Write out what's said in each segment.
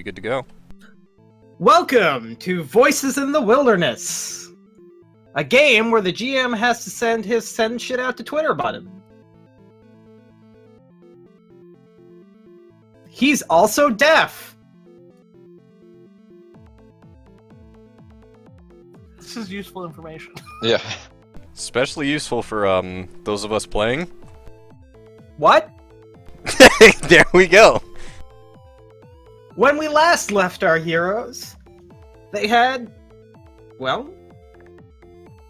good to go. Welcome to Voices in the Wilderness, a game where the GM has to send shit out to Twitter about him. He's also deaf. This is useful information. Yeah. Especially useful for those of us playing. What? There we go. When we last left our heroes, they had, well,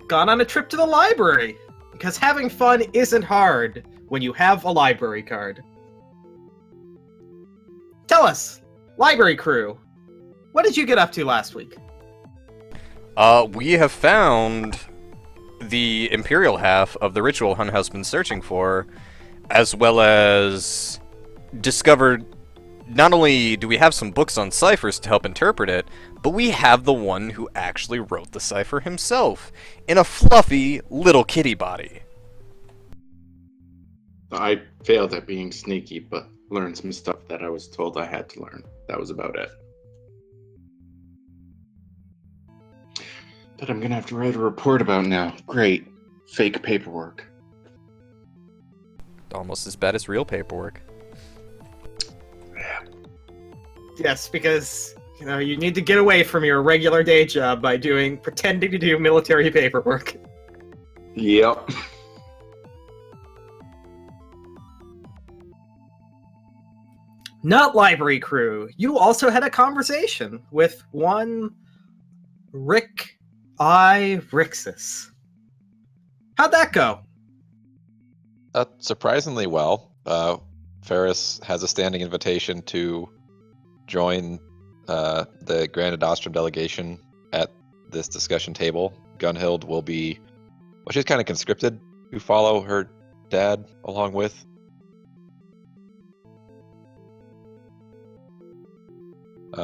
gone on a trip to the library. Because having fun isn't hard when you have a library card. Tell us, library crew, what did you get up to last week? We have found the Imperial half of the ritual Hun has been searching for, as well as discovered not only do we have some books on ciphers to help interpret it, but we have the one who actually wrote the cipher himself, in a fluffy little kitty body. I failed at being sneaky, but learned some stuff that I was told I had to learn. That was about it. That I'm gonna have to write a report about now. Great. Fake paperwork. Almost as bad as real paperwork. Yes, because, you need to get away from your regular day job by pretending to do military paperwork. Yep. Not library crew. You also had a conversation with one Rick Rixus. How'd that go? Surprisingly well. Ferris has a standing invitation to join the Grand Adostrum delegation at this discussion table. Gunhild will be, well, she's kind of conscripted to follow her dad along with.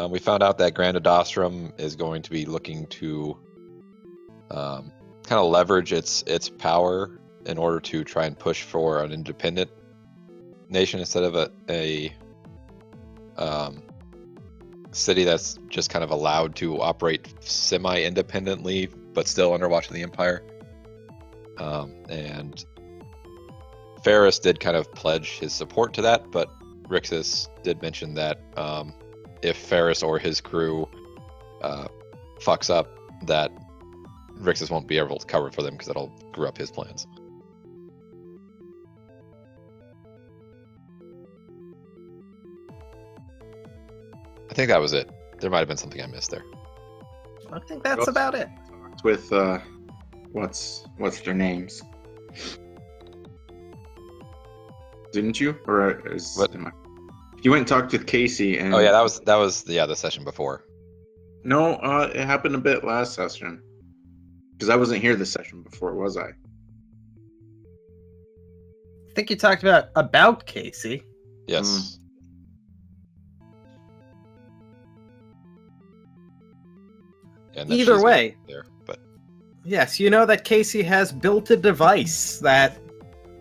We found out that Grand Adostrum is going to be looking to kind of leverage its power in order to try and push for an independent nation instead of a city that's just kind of allowed to operate semi-independently but still under watch of the Empire. And Ferris did kind of pledge his support to that, but Rixus did mention that if Ferris or his crew fucks up, that Rixus won't be able to cover for them because that'll screw up his plans. I think that was it. There might have been something I missed there. I think that's about it. With what's their names? Didn't you? Or is What? You went and talked with Casey and Oh yeah, that was the session before. No, it happened a bit last session. Because I wasn't here this session before, was I? I think you talked about Casey. Yes. And that Either she's way. there, but Yes, you know that Casey has built a device that,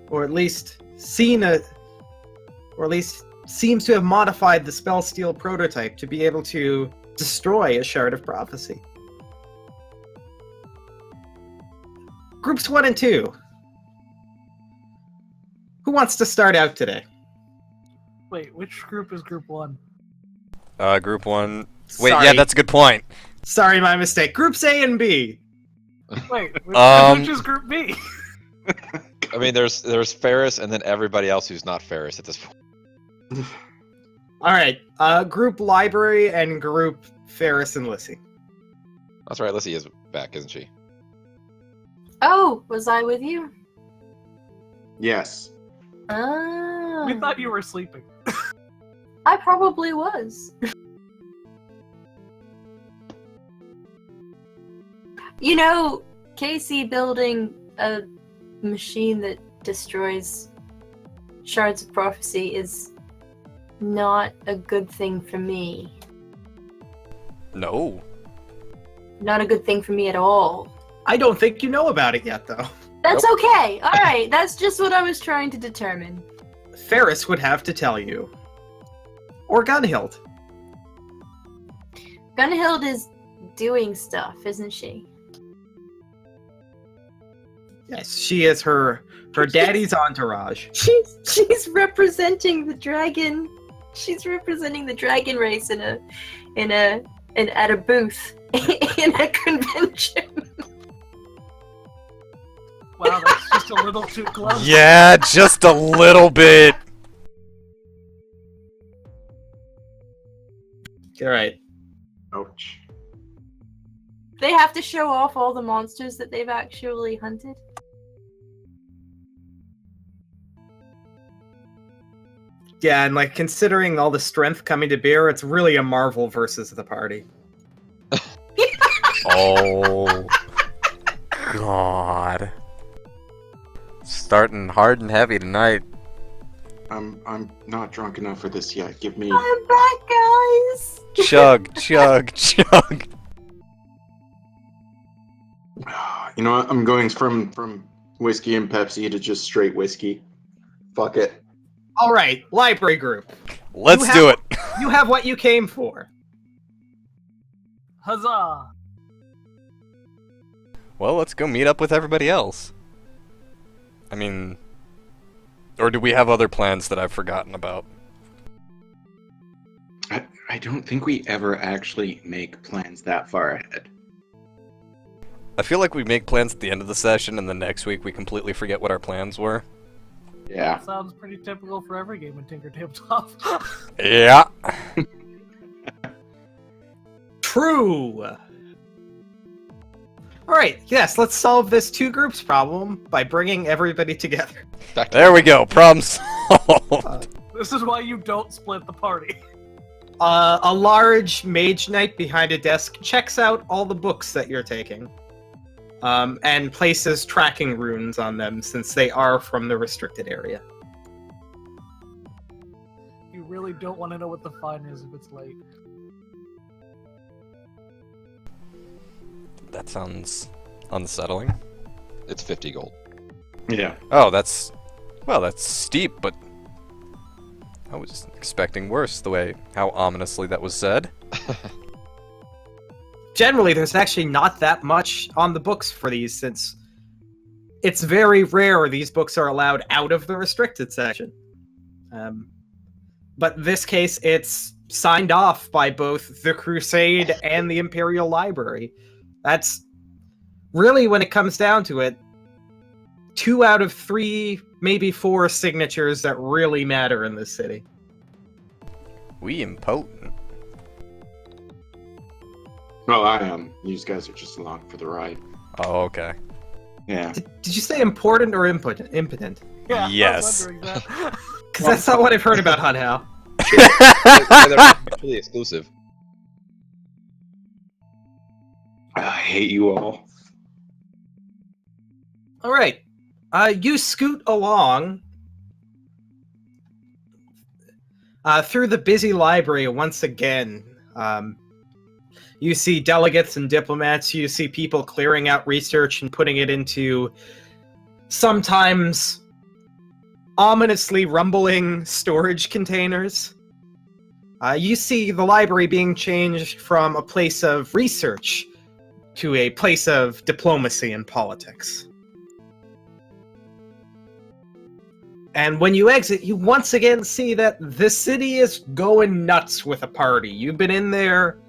or at least seems to have modified the spell steel prototype to be able to destroy a shard of prophecy. Groups 1 and 2. Who wants to start out today? Wait, which group is group 1? Group 1. Wait, Sorry. yeah, that's a good point. Sorry, my mistake. Groups A and B. Wait, which is group B? I mean, there's Ferris and then everybody else who's not Ferris at this point. All right. Group Library and Group Ferris and Lissy. That's right. Lissy is back, isn't she? Oh, was I with you? Yes. Oh. We thought you were sleeping. I probably was. Casey building a machine that destroys shards of prophecy is not a good thing for me. No. Not a good thing for me at all. I don't think you know about it yet, though. That's okay. All right. That's just what I was trying to determine. Ferris would have to tell you. Or Gunhild. Gunhild is doing stuff, isn't she? Yes, she is her daddy's entourage. She's representing the dragon. She's representing the dragon race at a booth in a convention. Wow, that's just a little too close. Yeah, just a little bit. All right. Ouch. They have to show off all the monsters that they've actually hunted. Yeah, and like considering all the strength coming to bear, it's really a Marvel versus the party. Oh, God. Starting hard and heavy tonight. I'm not drunk enough for this yet. Give me. I'm back, guys. Chug, chug, chug. You know what? I'm going from whiskey and Pepsi to just straight whiskey. Fuck it. All right, library group. Let's You do have- it. You have what you came for. Huzzah! Well, let's go meet up with everybody else. I mean, or do we have other plans that I've forgotten about? I don't think we ever actually make plans that far ahead. I feel like we make plans at the end of the session, and the next week we completely forget what our plans were. Yeah. Sounds pretty typical for every game in Tinker Tabletop. Yeah. True. All right, yes, let's solve this two groups problem by bringing everybody together. Back to There we go. Problem solved. This is why you don't split the party. A large mage knight behind a desk checks out all the books that you're taking, and places tracking runes on them since they are from the restricted area. You really don't want to know what the fine is if it's late. That sounds unsettling. It's 50 gold. Yeah. Oh, that's steep, but I was expecting worse the way how ominously that was said. Generally, there's actually not that much on the books for these, since it's very rare these books are allowed out of the restricted section. But this case, it's signed off by both the Crusade and the Imperial Library. That's really, when it comes down to it, 2 out of 3, maybe 4 signatures that really matter in this city. We impotent. Well, I am. These guys are just along for the ride. Oh, okay. Yeah. Did you say important or impotent? Impotent? Yeah, Yes. I was wondering that. Because that's not what I've heard about Hunhow. They're not mutually exclusive. I hate you all. All right. You scoot along through the busy library once again. You see delegates and diplomats. You see people clearing out research and putting it into sometimes ominously rumbling storage containers. You see the library being changed from a place of research to a place of diplomacy and politics. And when you exit, you once again see that the city is going nuts with a party. You've been in there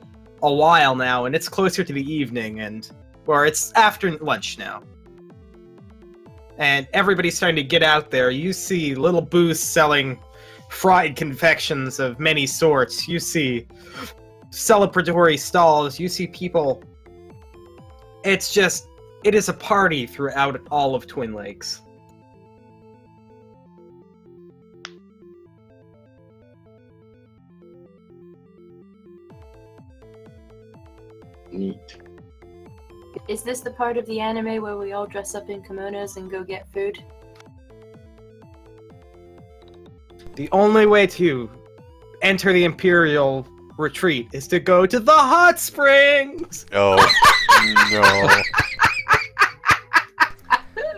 a while now, and it's closer to the evening, or it's after lunch now. And everybody's starting to get out there. You see little booths selling fried confections of many sorts. You see celebratory stalls. You see people. It is a party throughout all of Twin Lakes. Neat. Is this the part of the anime where we all dress up in kimonos and go get food? The only way to enter the Imperial retreat is to go to the hot springs! Oh, no.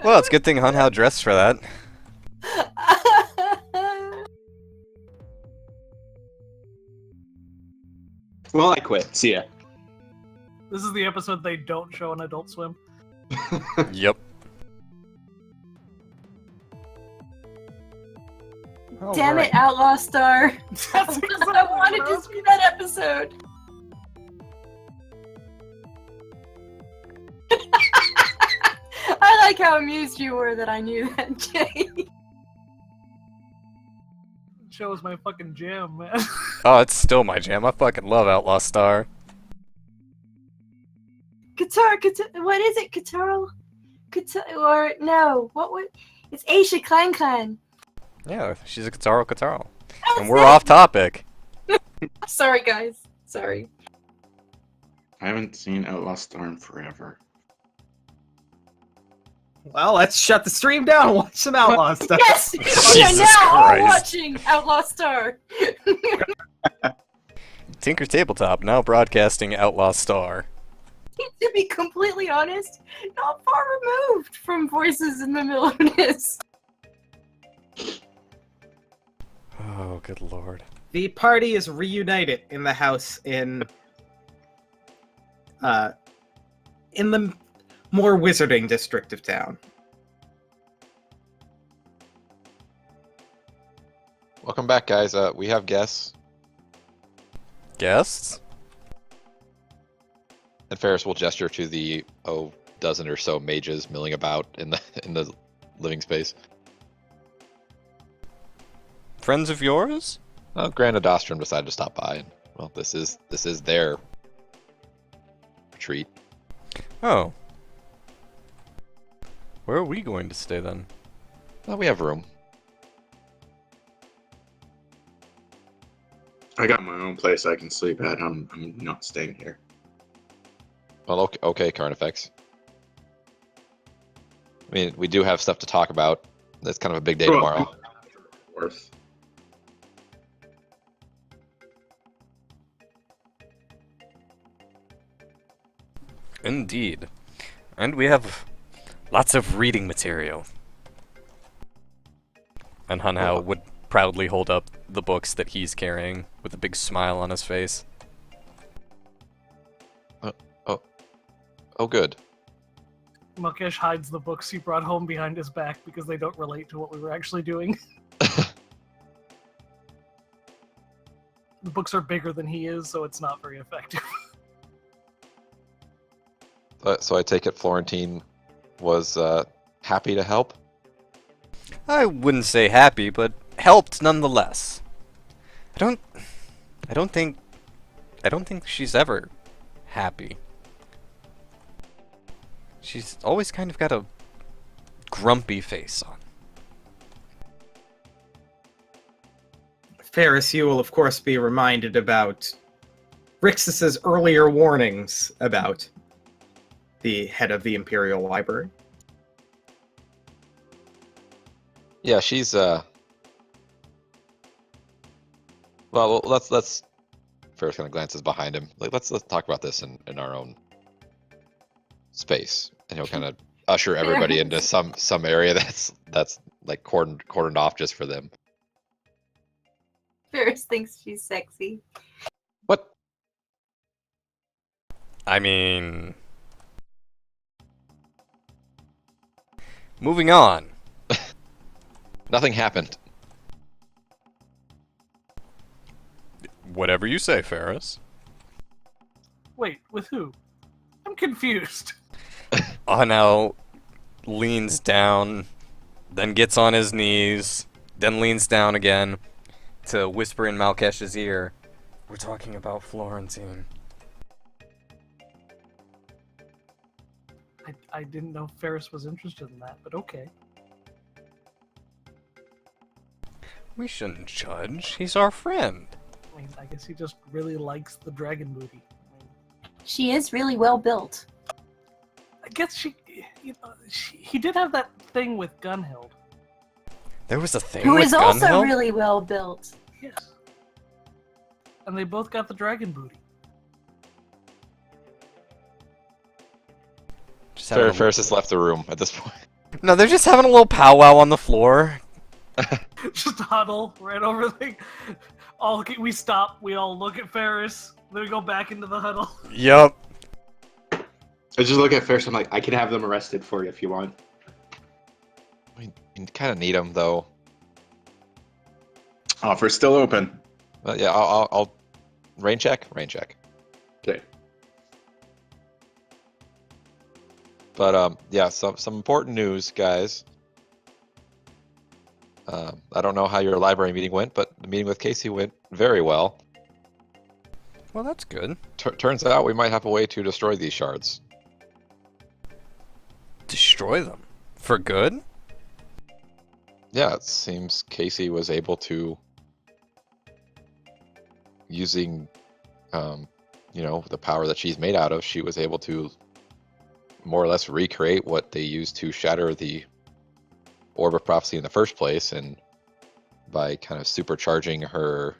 Well, it's a good thing Hunhow dressed for that. Well, I quit. See ya. This is the episode they don't show on Adult Swim. Yep. Damn it, Outlaw Star. That's I wanted to see that episode. I like how amused you were that I knew that, Jay. Show is my fucking jam, man. Oh, it's still my jam. I fucking love Outlaw Star. Qatar, what is it? Qatar? Or no, what would... It's Aisha Clan Clan. Yeah, she's a Kataro Kataro. That's And we're it. off topic. Sorry, guys. Sorry. I haven't seen Outlaw Star in forever. Well, let's shut the stream down and watch some Outlaw stuff. Yes! Okay, Jesus now I'm Christ. watching Outlaw Star. Tinker Tabletop now broadcasting Outlaw Star. To be completely honest, not far removed from Voices in the Wilderness. Oh, good lord. The party is reunited in the house in the more wizarding district of town. Welcome back, guys. We have guests, Guests? and Ferris will gesture to the dozen or so mages milling about in the living space. Friends of yours? Grand Adostrum decided to stop by, and well, this is their retreat. Oh. Where are we going to stay then? Well, we have room. I got my own place I can sleep at. I'm not staying here. Well, okay, Carnifex. I mean, we do have stuff to talk about. It's kind of a big day tomorrow. Worth. Indeed. And we have lots of reading material. And Hunhao would proudly hold up the books that he's carrying with a big smile on his face. Oh, good. Mukesh hides the books he brought home behind his back because they don't relate to what we were actually doing. The books are bigger than he is, so it's not very effective. So I take it Florentine was happy to help. I wouldn't say happy, but helped nonetheless. I don't think she's ever happy. She's always kind of got a grumpy face on. Ferris, you will of course be reminded about Rixus's earlier warnings about the head of the Imperial Library. Yeah, she's well, let's Ferris kind of glances behind him. Like, let's talk about this in our own space, and he'll kind of usher everybody into some area that's like cordoned off just for them. Ferris thinks she's sexy. What? I mean... Moving on. Nothing happened. Whatever you say, Ferris. Wait, with who? I'm confused. Hunhao leans down, then gets on his knees, then leans down again to whisper in Malkesh's ear, "We're talking about Florentine." I didn't know Ferris was interested in that, but okay. We shouldn't judge. He's our friend. I mean, I guess he just really likes the dragon booty. I mean, She is really well built. I guess he did have that thing with Gunhild. There was a thing Who with is also Gunhild? really well built. Yes. And they both got the dragon booty. Just having a- Ferris has left the room at this point. No, they're just having a little powwow on the floor. Just huddle right over the... We stop, we all look at Ferris, then we go back into the huddle. Yup. I just look at Ferris. I'm like, I can have them arrested for you if you want. You kind of need them though. Offer's still open. Yeah, I'll rain check. Okay. But yeah, some important news, guys. I don't know how your library meeting went, but the meeting with Casey went very well. Well, that's good. Turns out we might have a way to destroy these shards. Destroy them for good? Yeah, it seems Casey was able to, using, the power that she's made out of, she was able to more or less recreate what they used to shatter the Orb of Prophecy in the first place, and by kind of supercharging her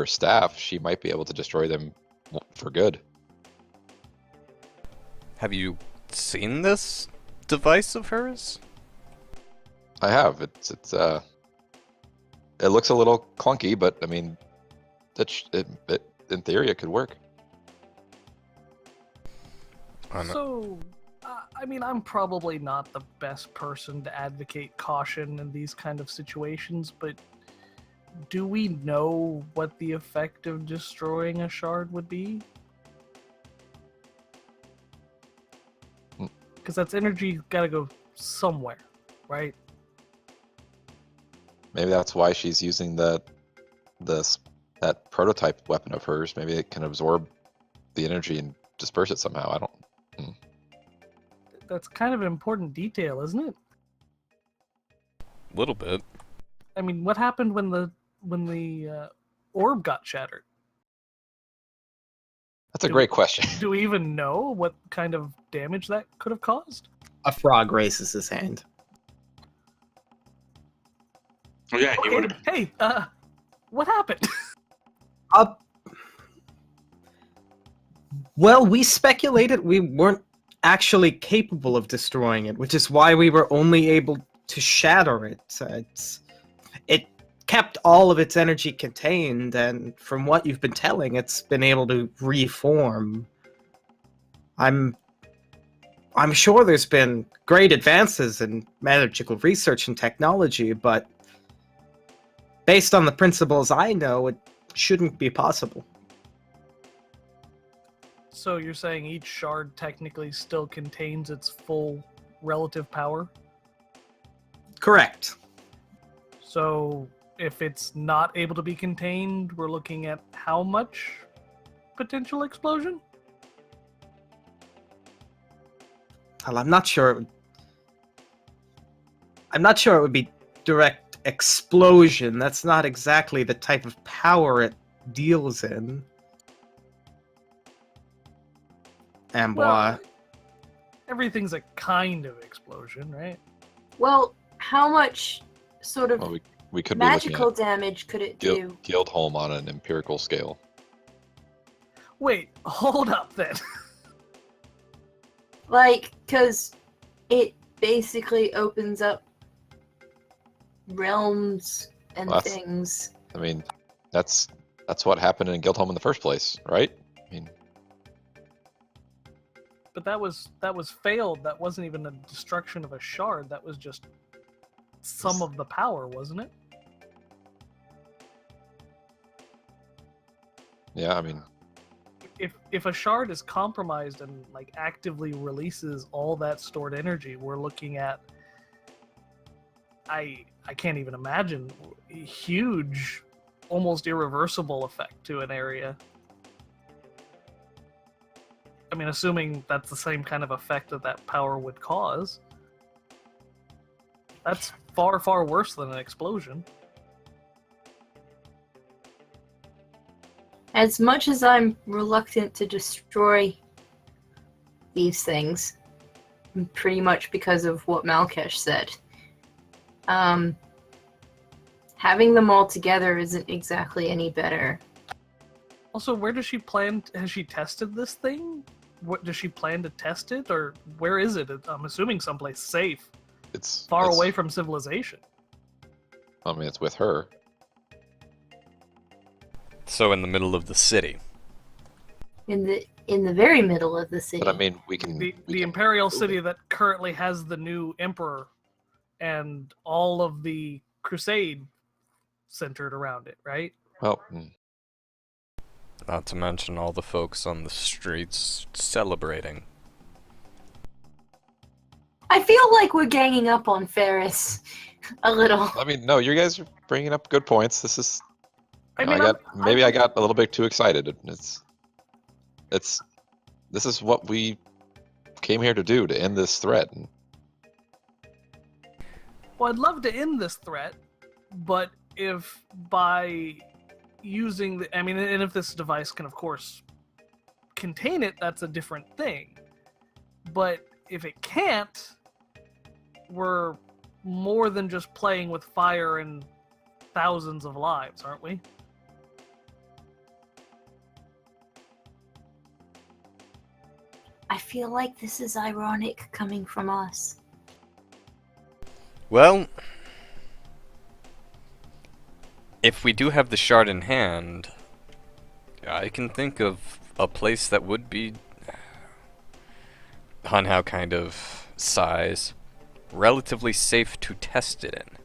staff, she might be able to destroy them for good. Have you seen this device of hers? I have. It looks a little clunky, but I mean, in theory, it could work. So, I mean, I'm probably not the best person to advocate caution in these kind of situations, but do we know what the effect of destroying a shard would be? Because that's energy gotta go somewhere, right? Maybe that's why she's using that prototype weapon of hers. Maybe it can absorb the energy and disperse it somehow. I don't. That's kind of an important detail, isn't it? A little bit. I mean, what happened when the orb got shattered? That's a great question. Do we even know what kind of damage that could have caused? A frog raises his hand. Oh yeah, he would have. Hey, what happened? Well, we speculated we weren't actually capable of destroying it, which is why we were only able to shatter it. It kept all of its energy contained, and from what you've been telling, it's been able to reform. I'm sure there's been great advances in magical research and technology, but based on the principles I know, it shouldn't be possible. So you're saying each shard technically still contains its full relative power? Correct. So if it's not able to be contained, we're looking at how much potential explosion? Well, I'm not sure it would be direct explosion. That's not exactly the type of power it deals in. Ambois. Well, everything's a kind of explosion, right? Well, how much sort of Well, we could be looking magical at damage could it do? Guildholm on an empirical scale. Wait, hold up then. Like, because it basically opens up realms and Well, that's- things. I mean, that's what happened in Guildholm in the first place, right? I mean, But that was failed. That wasn't even a destruction of a shard. That was just some of the power, wasn't it? yeah, I mean, If a shard is compromised and like actively releases all that stored energy, we're looking at I can't even imagine a huge, almost irreversible effect to an area. I mean, assuming that's the same kind of effect that power would cause. That's far, far worse than an explosion. As much as I'm reluctant to destroy these things, pretty much because of what Malkesh said, having them all together isn't exactly any better. Also, where does she plan? Has she tested this thing? What does she plan to test it, or where is it? I'm assuming someplace safe, it's far it's- away from civilization. I mean, it's with her. So in the middle of the city. in the very middle of the city. But I mean, we can. The Imperial city that currently has the new emperor and all of the crusade centered around it, right? Well, Not to mention all the folks on the streets celebrating. I feel like we're ganging up on Ferris a little. I mean, no, you guys are bringing up good points. This is. I You know, mean, I got a little bit too excited. This is what we came here to do, to end this threat. well, I'd love to end this threat, but if by using the, I mean, and if this device can, of course, contain it, that's a different thing. But if it can't, we're more than just playing with fire and thousands of lives, aren't we? I feel like this is ironic coming from us. Well, if we do have the shard in hand, I can think of a place that would be Hunhow kind of size, relatively safe to test it in.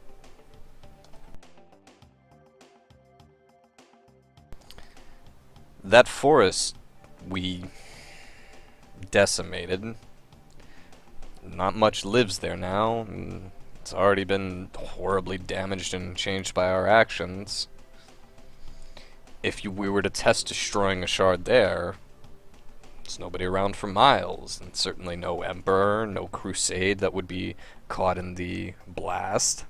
That forest we decimated. Not much lives there now. And it's already been horribly damaged and changed by our actions. If we were to test destroying a shard there, there's nobody around for miles, and certainly no Emperor, no Crusade that would be caught in the blast.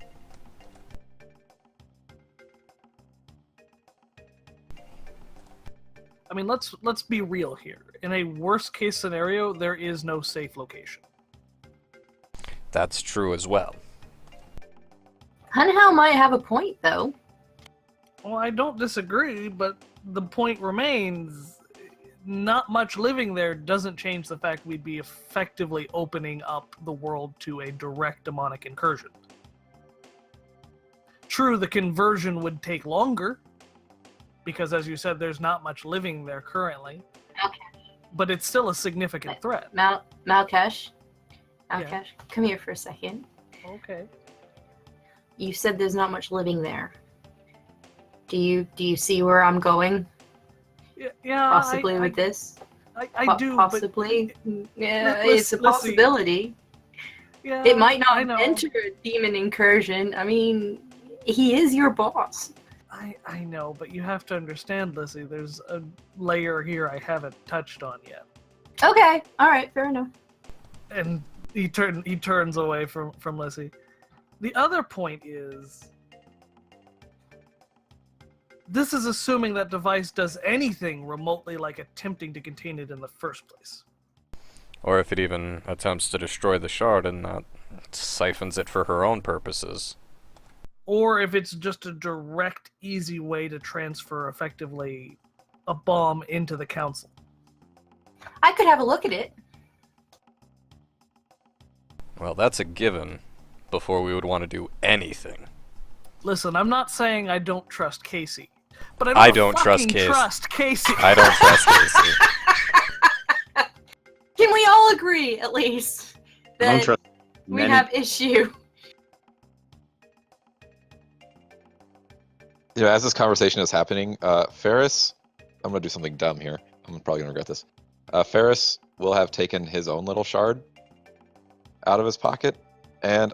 I mean, let's be real here. In a worst case scenario, there is no safe location. That's true as well. Hunhow might have a point, though. Well, I don't disagree, but the point remains, not much living there doesn't change the fact we'd be effectively opening up the world to a direct demonic incursion. True, the conversion would take longer, because as you said, there's not much living there currently. Malkesh. But it's still a significant threat. Malkesh, Yeah. come here for a second. Okay. You said there's not much living there. Do you see where I'm going? Yeah, Possibly with this? I do, possibly. Yeah, Let's- it's a let's see. possibility. but yeah, It might I not know. enter a demon incursion. I mean, he is your boss. I know, but you have to understand, Lizzie, there's a layer here I haven't touched on yet. Okay, all right, fair enough. And he turns away from Lizzie. The other point is, this is assuming that device does anything remotely like attempting to contain it in the first place. Or if it even attempts to destroy the shard and that siphons it for her own purposes. Or if it's just a direct, easy way to transfer effectively a bomb into the council. I could have a look at it. Well, that's a given before we would want to do anything. Listen, I'm not saying I don't trust Casey, but I I don't don't trust fucking Casey. trust Casey. I don't trust Casey. Can we all agree, at least, I don't that trust we many. have issue? You know, as this conversation is happening, Ferris, I'm gonna do something dumb here. I'm probably gonna regret this. Ferris will have taken his own little shard out of his pocket, and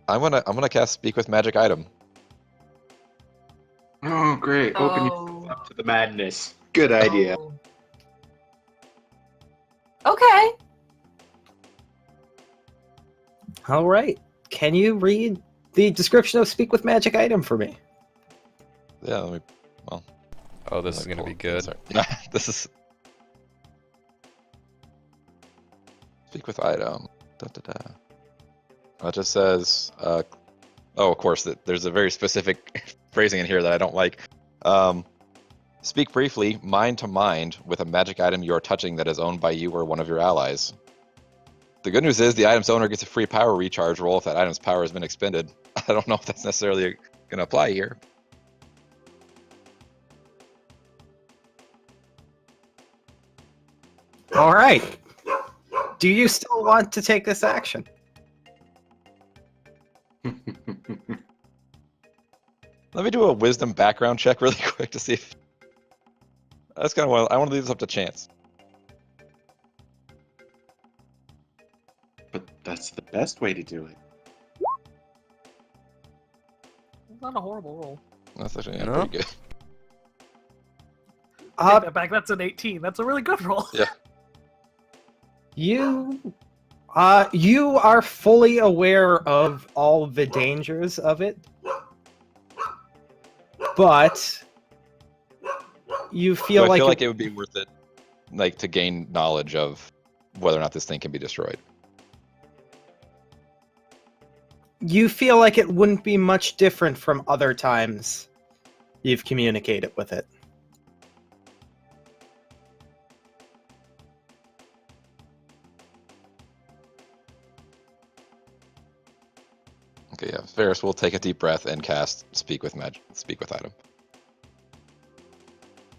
I'm gonna cast Speak with Magic Item. Oh, great. Open Oh. yourself up to the madness. Good idea. Oh, Okay. All right. Can you read the description of Speak with Magic Item for me? Yeah, let me. Oh, this is let me gonna be pull- good. sorry. This is Speak with Item. Da, da, da. It just says, oh, of course, that there's a very specific phrasing in here that I don't like. Speak briefly, mind to mind, with a magic item you are touching that is owned by you or one of your allies. The good news is the item's owner gets a free power recharge roll if that item's power has been expended. I don't know if that's necessarily going to apply here. All right. Do you still want to take this action? Let me do a wisdom background check really quick to see if that's kind of what I want to leave this up to chance. But that's the best way to do it. Not a horrible roll. That's actually No? pretty good. Take that back. That's an 18. That's a really good roll. Yeah. You are fully aware of all the dangers of it, but you feel Do I like feel like it would be worth it, like to gain knowledge of whether or not this thing can be destroyed? you feel like it wouldn't be much different from other times you've communicated with it. Okay, yeah. Ferris will take a deep breath and cast Speak with Item.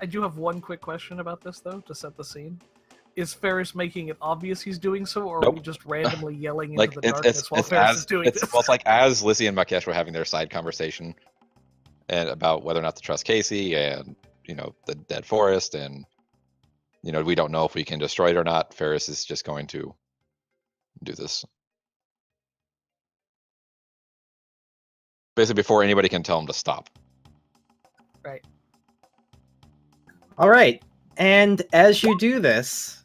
I do have one quick question about this, though, to set the scene. Is Ferris making it obvious he's doing so, or are we Nope. just randomly yelling Like into the darkness while Ferris is doing this? Well, it's like as Lizzie and Makesh were having their side conversation and about whether or not to trust Casey and the dead forest and we don't know if we can destroy it or not. Ferris is just going to do this. Basically before anybody can tell him to stop. Right. All right, and as you do this,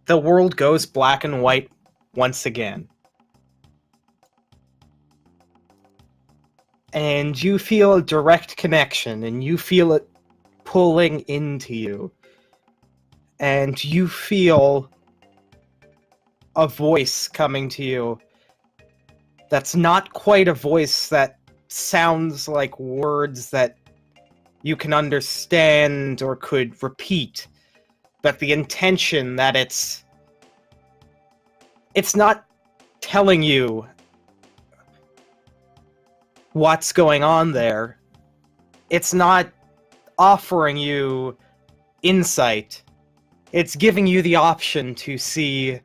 the world goes black and white once again. And you feel a direct connection, and you feel it pulling into you. And you feel a voice coming to you that's not quite a voice that sounds like words that you can understand or could repeat, but the intention that it's not telling you what's going on there. It's not offering you insight. It's giving you the option to see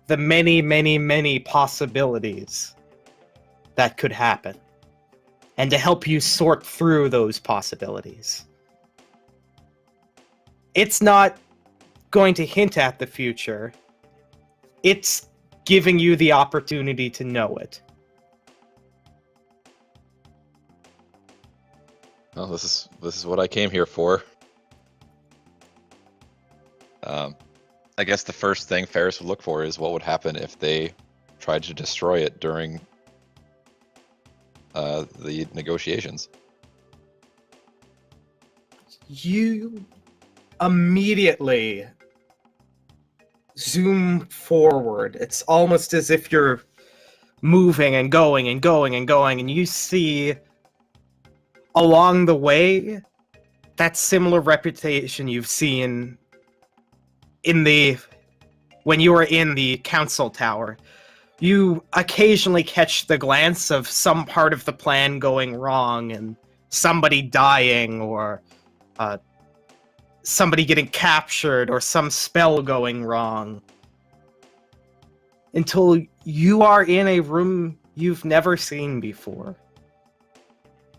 the many, many, many possibilities that could happen, and to help you sort through those possibilities. It's not going to hint at the future. It's giving you the opportunity to know it. Well, this is what I came here for. I guess the first thing Ferris would look for is what would happen if they tried to destroy it during the negotiations. You immediately zoom forward. It's almost as if you're moving and going and going and going, and you see along the way that similar reputation you've seen when you were in the council tower. You occasionally catch the glance of some part of the plan going wrong, and somebody dying, or somebody getting captured, or some spell going wrong. Until you are in a room you've never seen before.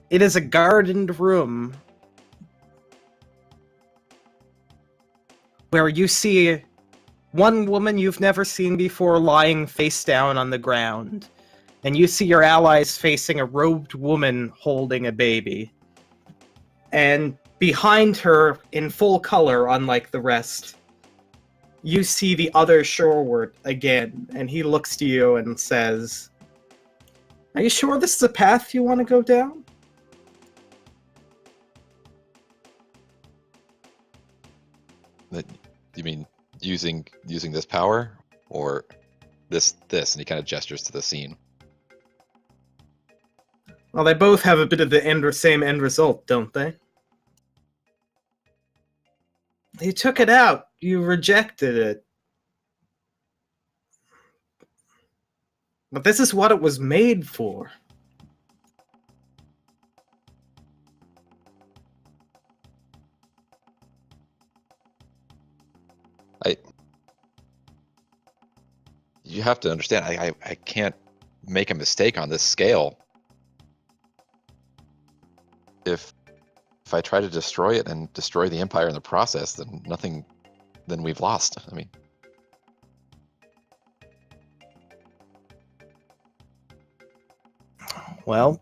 It is a gardened room where you see one woman you've never seen before lying face down on the ground, and you see your allies facing a robed woman holding a baby. And behind her, in full color, unlike the rest, you see the other shoreward again, and he looks to you and says, "Are you sure this is a path you want to go down?" That you mean using this power or this, and he kind of gestures to the scene. Well, they both have a bit of the same end result, don't they? You took it out. You rejected it. But this is what it was made for. You have to understand, I can't make a mistake on this scale. If I try to destroy it and destroy the Empire in the process, then we've lost. I mean, Well,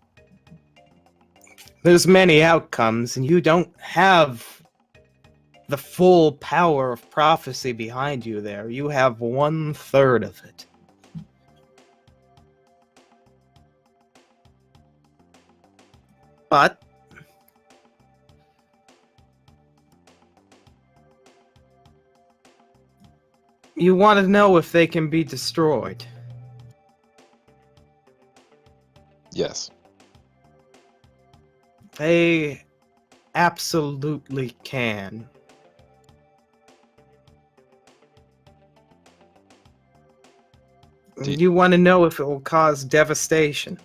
there's many outcomes, and you don't have the full power of prophecy behind you there. You have 1/3 of it. But you want to know if they can be destroyed. yes. They absolutely can. Do- You want to know if it will cause devastation.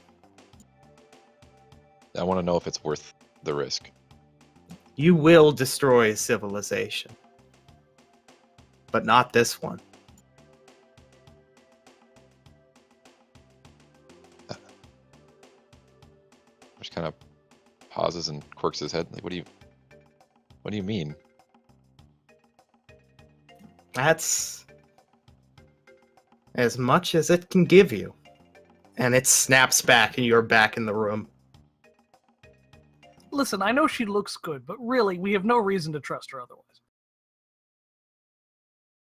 I want to know if it's worth the risk. You will destroy civilization. But not this one. Just kind of pauses and quirks his head. Like, what do you mean? That's as much as it can give you. And it snaps back and you're back in the room. Listen, I know she looks good, but really, we have no reason to trust her otherwise.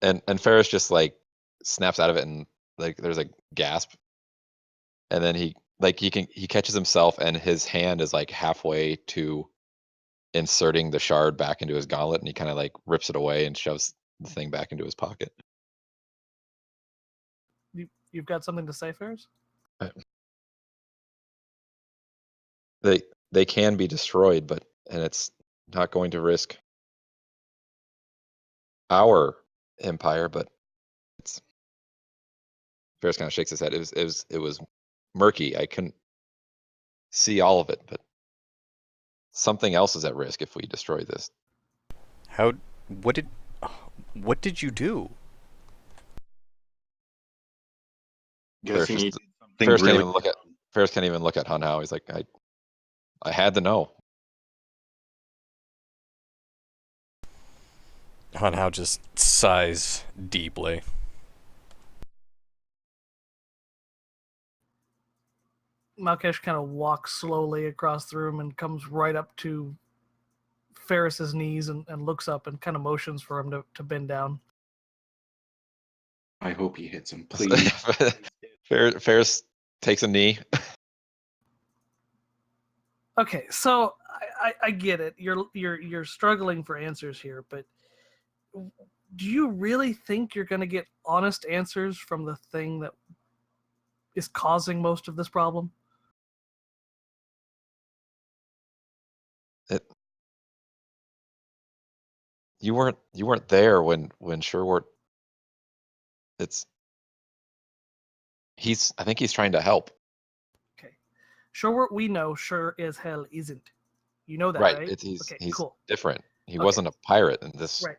And Ferris just like snaps out of it, and like there's a gasp, and then he catches himself, and his hand is like halfway to inserting the shard back into his gauntlet, and he kind of like rips it away and shoves the thing back into his pocket. You've got something to say, Ferris? They can be destroyed, and it's not going to risk our empire, but it's Ferris kind of shakes his head. It was murky. I couldn't see all of it, but something else is at risk if we destroy this. What did you do? Guessing Ferris he just- did something Ferris really. can't even look at Han Hao. He's like, I had to know. Han Hao just sighs deeply. Malkesh kind of walks slowly across the room and comes right up to Ferris's knees and looks up and kind of motions for him to bend down. I hope he hits him, please. Ferris takes a knee. Okay, so I get it. You're struggling for answers here, but do you really think you're going to get honest answers from the thing that is causing most of this problem? You weren't there when Sherwart. I think he's trying to help. Okay, sure, we know sure as hell isn't. You know that, right? He's cool. different. He Okay. wasn't a pirate in this. Right.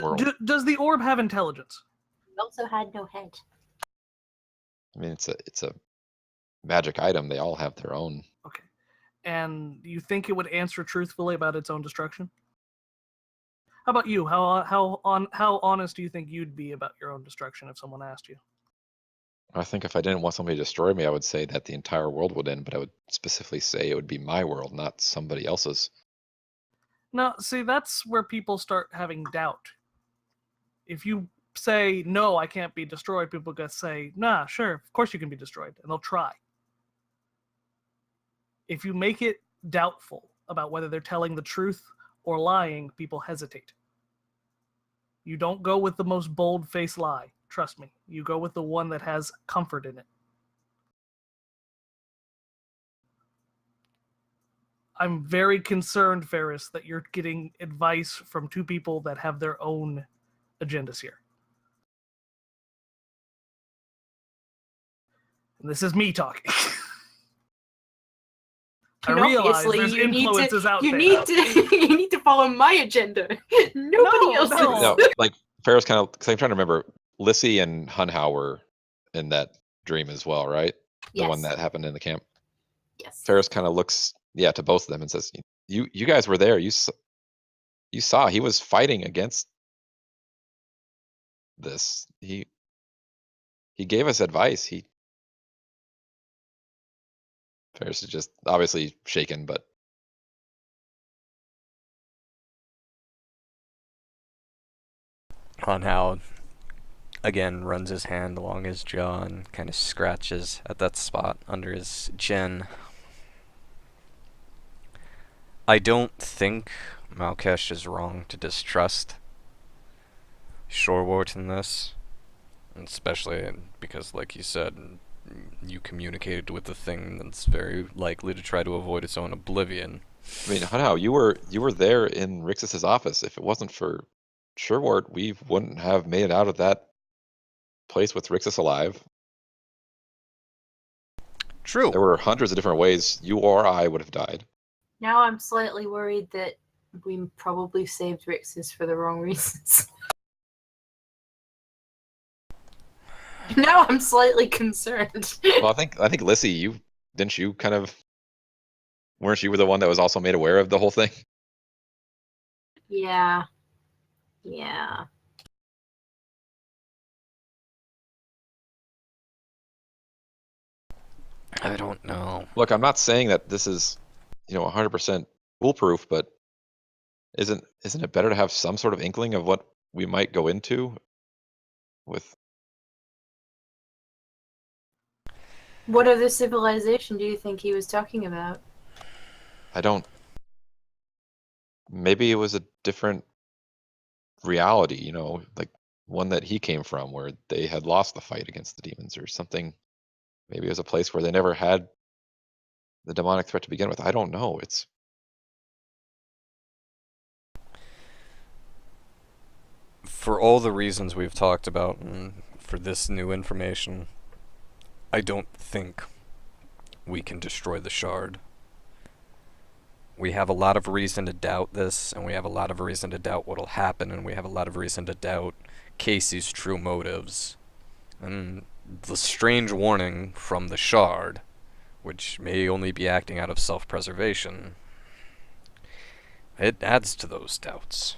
world. Does the orb have intelligence? He also had no head. I mean, it's a magic item. They all have their own. Okay. And you think it would answer truthfully about its own destruction? How about you? How honest do you think you'd be about your own destruction if someone asked you? I think if I didn't want somebody to destroy me, I would say that the entire world would end, but I would specifically say it would be my world, not somebody else's. No, see, that's where people start having doubt. If you say, no, I can't be destroyed, people gonna say, nah, sure, of course you can be destroyed, and they'll try. If you make it doubtful about whether they're telling the truth or lying, people hesitate. You don't go with the most bold-faced lie. Trust me. You go with the one that has comfort in it. I'm very concerned, Ferris, that you're getting advice from two people that have their own agendas here. And this is me talking. I realize there's influences out there. You need to follow my agenda. Nobody else. No. No, like Ferris kind of, because I'm trying to remember, Lissy and Hunhao were in that dream as well, right? The one Yes. that happened in the camp. Yes. Ferris kind of looks, to both of them and says, "You guys were there. You saw he was fighting against this. He gave us advice. Ferris is just obviously shaken, but Hanhao again runs his hand along his jaw and kind of scratches at that spot under his chin. I don't think Malkesh is wrong to distrust Shorewart in this, especially because, like you said, you communicated with the thing that's very likely to try to avoid its own oblivion. I mean, Hunhao, you were there in Rixus's office. If it wasn't for Sherwart, we wouldn't have made it out of that place with Rixus alive. True. There were hundreds of different ways you or I would have died. Now I'm slightly worried that we probably saved Rixus for the wrong reasons. Now I'm slightly concerned. Well, I think Lissy, weren't you the one that was also made aware of the whole thing? Yeah. I don't know. Look, I'm not saying that this is, 100% foolproof, but isn't it better to have some sort of inkling of what we might go into with? What other civilization do you think he was talking about? I don't. Maybe it was a different reality, like one that he came from, where they had lost the fight against the demons or something. Maybe it was a place where they never had the demonic threat to begin with. I don't know. It's For all the reasons we've talked about and for this new information, I don't think we can destroy the shard. We have a lot of reason to doubt this, and we have a lot of reason to doubt what'll happen, and we have a lot of reason to doubt Casey's true motives. And the strange warning from the shard, which may only be acting out of self-preservation, it adds to those doubts.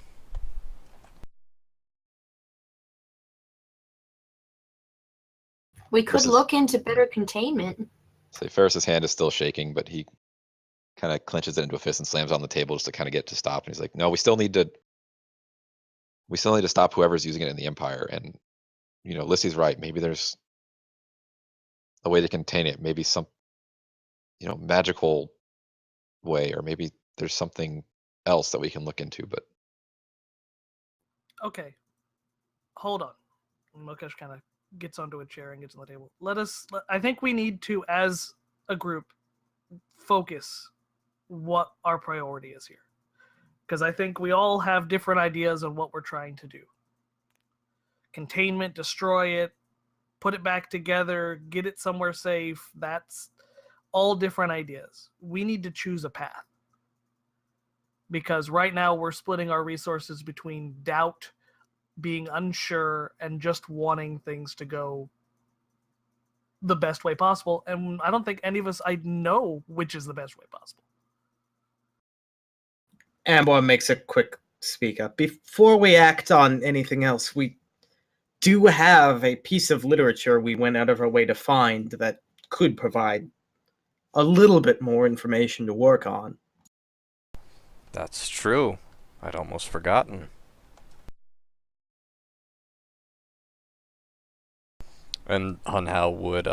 We could look into better containment. say Ferris's hand is still shaking, but he kind of clenches it into a fist and slams on the table just to kind of get it to stop. And he's like, "No, we still need to stop whoever's using it in the Empire." And Lissy's right. Maybe there's a way to contain it. Maybe some magical way, or maybe there's something else that we can look into. But Okay, hold on. Mukesh kind of gets onto a chair and gets on the table. I think we need to, as a group, focus what our priority is here. Because I think we all have different ideas on what we're trying to do. Containment, destroy it, put it back together, get it somewhere safe. That's all different ideas. We need to choose a path. Because right now we're splitting our resources between doubt, being unsure, and just wanting things to go the best way possible. And I don't think any of us know which is the best way possible. Amboy makes a quick speak up. Before we act on anything else, we do have a piece of literature we went out of our way to find that could provide a little bit more information to work on. That's true. I'd almost forgotten. And Hunhao would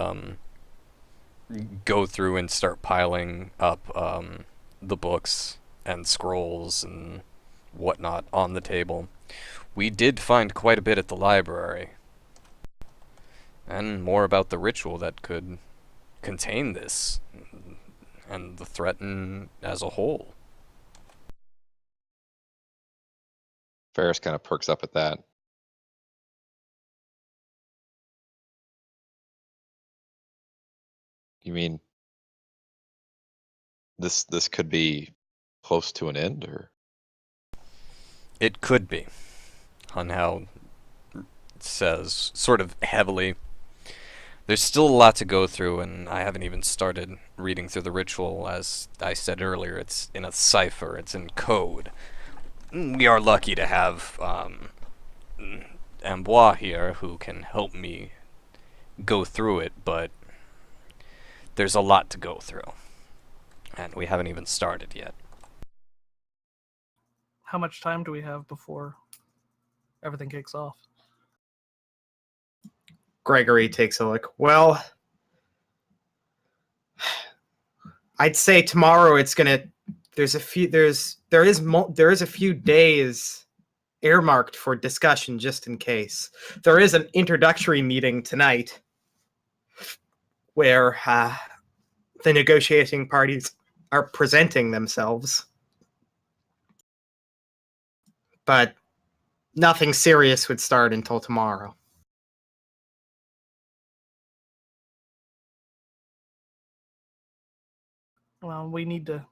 go through and start piling up the books and scrolls and whatnot on the table. We did find quite a bit at the library. And more about the ritual that could contain this and the threat as a whole. Ferris kind of perks up at that. You mean this could be close to an end, or? It could be. Hunhao it says, sort of heavily. There's still a lot to go through, and I haven't even started reading through the ritual. As I said earlier, it's in a cipher, it's in code. We are lucky to have Amboise here who can help me go through it, but there's a lot to go through. And we haven't even started yet. How much time do we have before everything kicks off? Gregory takes a look. Well, I'd say tomorrow it's gonna. There is a few days earmarked for discussion just in case. There is an introductory meeting tonight where the negotiating parties are presenting themselves, but nothing serious would start until tomorrow. Well, we need to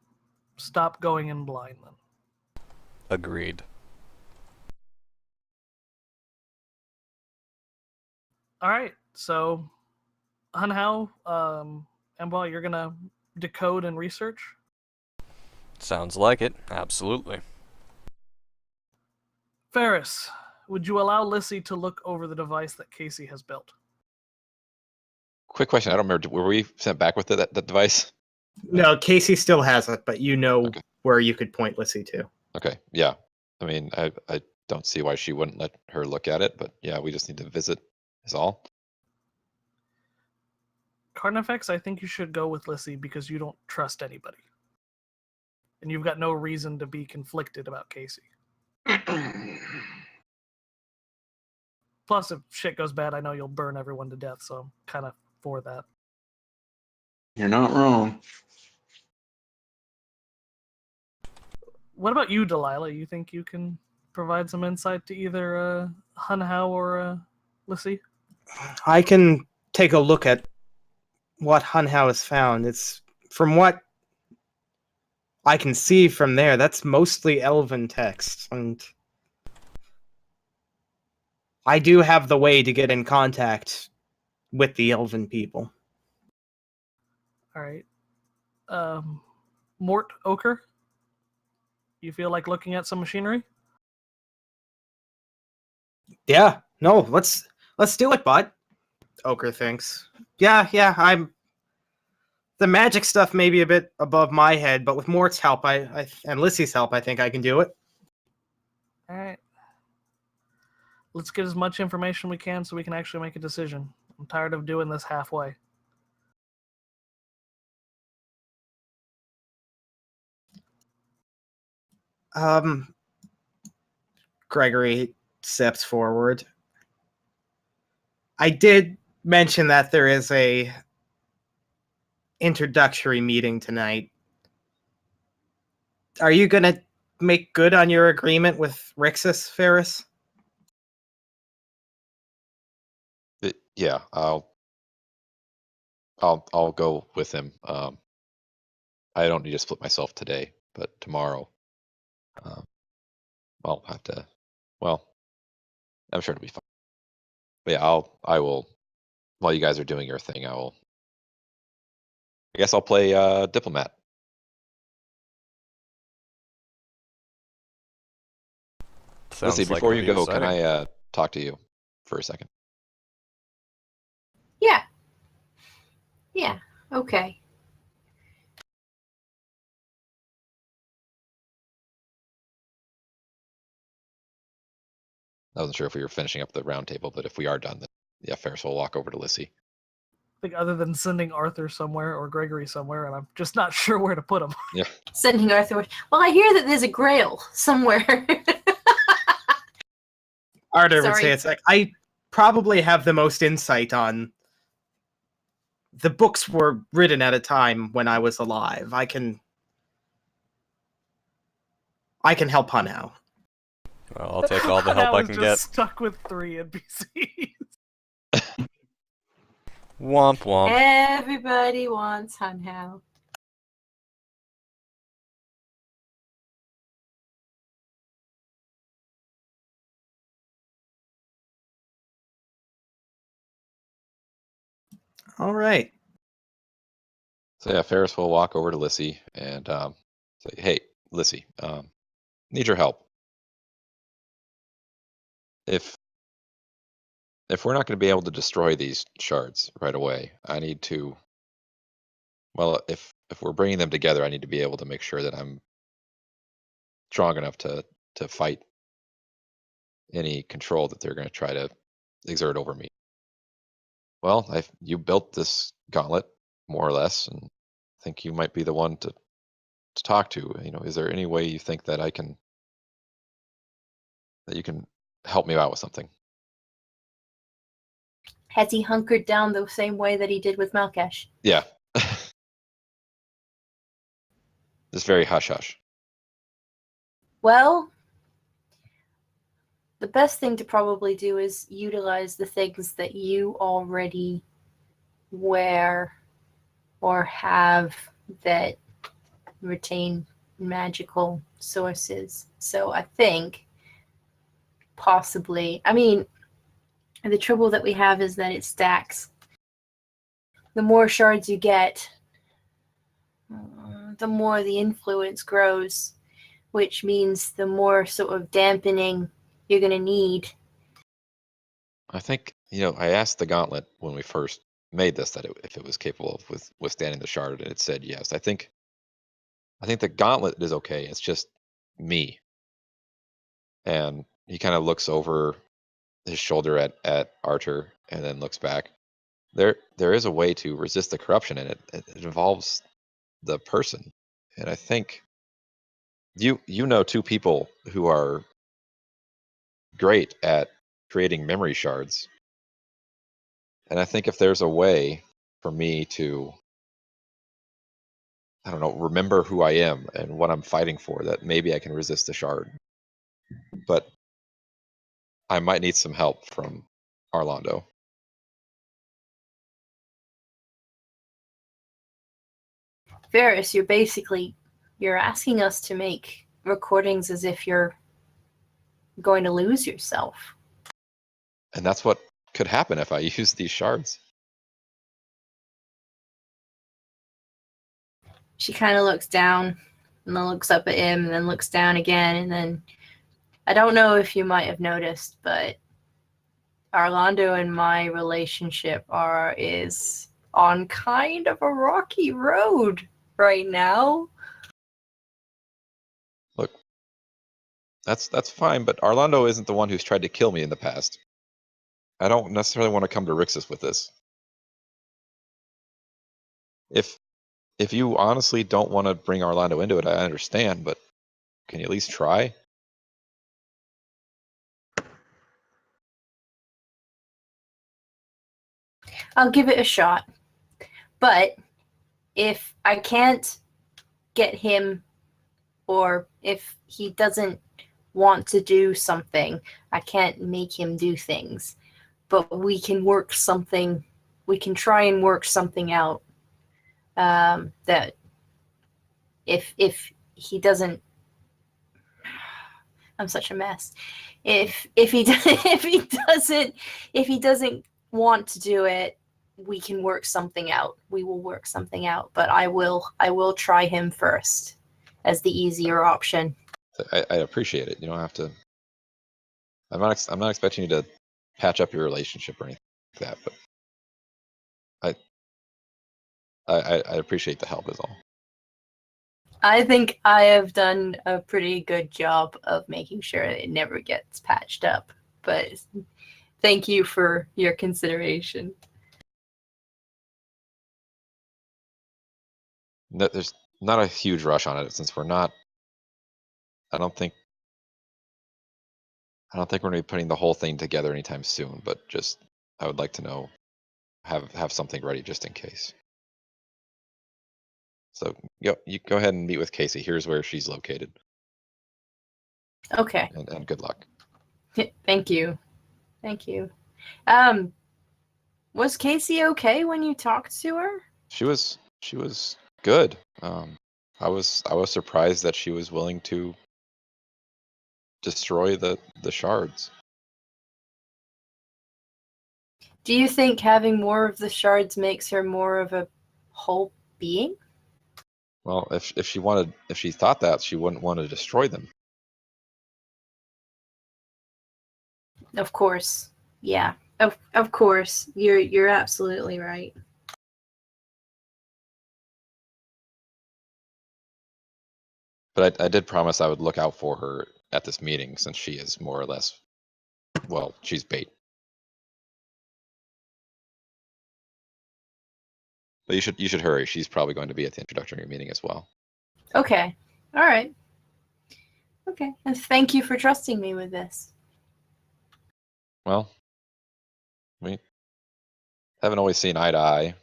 stop going in blind then. Agreed. All right, so Hunhao, Emba, you're gonna decode and research. Sounds like it. Absolutely. Ferris, would you allow Lissy to look over the device that Casey has built? Quick question. I don't remember. Were we sent back with that device? No, Casey still has it, but you know Okay. where you could point Lissy to. Okay. Yeah. I mean, I don't see why she wouldn't let her look at it, but yeah, we just need to visit is all. Carnifex, I think you should go with Lissy because you don't trust anybody. And you've got no reason to be conflicted about Casey. Plus, if shit goes bad, I know you'll burn everyone to death, so I'm kind of for that. You're not wrong. What about you, Delilah? You think you can provide some insight to either Hunhao or Lissy? I can take a look at what Hunhao has found. It's from what I can see from there, that's mostly Elven text, and I do have the way to get in contact with the Elven people. All right. Mort Ochre, you feel like looking at some machinery? Yeah, no, let's do it, bud. Ochre thinks. Yeah, I'm. The magic stuff may be a bit above my head, but with Mort's help, and Lissy's help, I think I can do it. All right. Let's get as much information we can so we can actually make a decision. I'm tired of doing this halfway. Gregory steps forward. I did mention that there is a introductory meeting tonight. Are you gonna make good on your agreement with Rixus, Ferris? Yeah, I'll go with him. I don't need to split myself today, but tomorrow, I'll have to. Well, I'm sure it'll be fine. But yeah, I will. While you guys are doing your thing, I will. I guess I'll play diplomat. Sounds Let's see. like Before it'll you be go, can exciting. I talk to you for a second? Yeah. Yeah. Okay. I wasn't sure if we were finishing up the round table, but if we are done, then yeah, Ferris will walk over to Lissy. I think other than sending Arthur somewhere or Gregory somewhere, and I'm just not sure where to put him. Yeah. Sending Arthur. Well, I hear that there's a grail somewhere. Arthur would Sorry. say it's like, I probably have the most insight on. The books were written at a time when I was alive. I can help Hunhao. Well, I'll take all the help I can get. Stuck with 3 NPCs. Womp womp. Everybody wants Hunhao. All right. So yeah, Ferris will walk over to Lissy and say, "Hey, Lissy, need your help. If we're not going to be able to destroy these shards right away, I need to. Well, if we're bringing them together, I need to be able to make sure that I'm strong enough to fight any control that they're going to try to exert over me. Well, you built this gauntlet more or less, and I think you might be the one to talk to. Is there any way you think that you can help me out with something?" Has he hunkered down the same way that he did with Malkesh? Yeah. Just very hush hush. Well, the best thing to probably do is utilize the things that you already wear or have that retain magical sources. So I think possibly, I mean, the trouble that we have is that it stacks. The more shards you get, the more the influence grows, which means the more sort of dampening you're going to need. I think, I asked the gauntlet when we first made this if it was capable of withstanding the shard, and it said yes. I think the gauntlet is okay. It's just me. And he kind of looks over his shoulder at Archer and then looks back. There is a way to resist the corruption, and it involves the person. And I think you know two people who are great at creating memory shards. And I think if there's a way for me to, I don't know, remember who I am and what I'm fighting for, that maybe I can resist the shard. But I might need some help from Arlando. Varys, you're asking us to make recordings as if you're going to lose yourself. And that's what could happen if I use these shards. She kind of looks down and then looks up at him and then looks down again. And then I don't know if you might have noticed, but Arlando and my relationship is on kind of a rocky road right now. Look, that's fine, but Arlando isn't the one who's tried to kill me in the past. I don't necessarily want to come to Rixus with this. If you honestly don't want to bring Arlando into it, I understand, but can you at least try? I'll give it a shot. But if I can't get him, or if he doesn't want to do something, I can't make him do things. But we can try and work something out. That if he doesn't, I'm such a mess. If he doesn't want to do it, we can work something out. We will work something out. But I will try him first as the easier option. I appreciate it. You don't have to. I'm not expecting you to patch up your relationship or anything like that, but I appreciate the help is all. I think I have done a pretty good job of making sure it never gets patched up. But thank you for your consideration. There's not a huge rush on it since we're not. I don't think we're going to be putting the whole thing together anytime soon. But just I would like to know, have something ready just in case. So you go ahead and meet with Casey. Here's where she's located. Okay. And good luck. Thank you. Was Casey okay when you talked to her? She was good. I was surprised that she was willing to destroy the shards. Do you think having more of the shards makes her more of a whole being? Well, if she thought that, she wouldn't want to destroy them. Of course. Yeah. Of course. You're absolutely right. But I did promise I would look out for her at this meeting, since she is more or less, well, she's bait. But you should hurry. She's probably going to be at the introductory meeting as well. Okay. All right. Okay. And thank you for trusting me with this. Well, we haven't always seen eye to eye.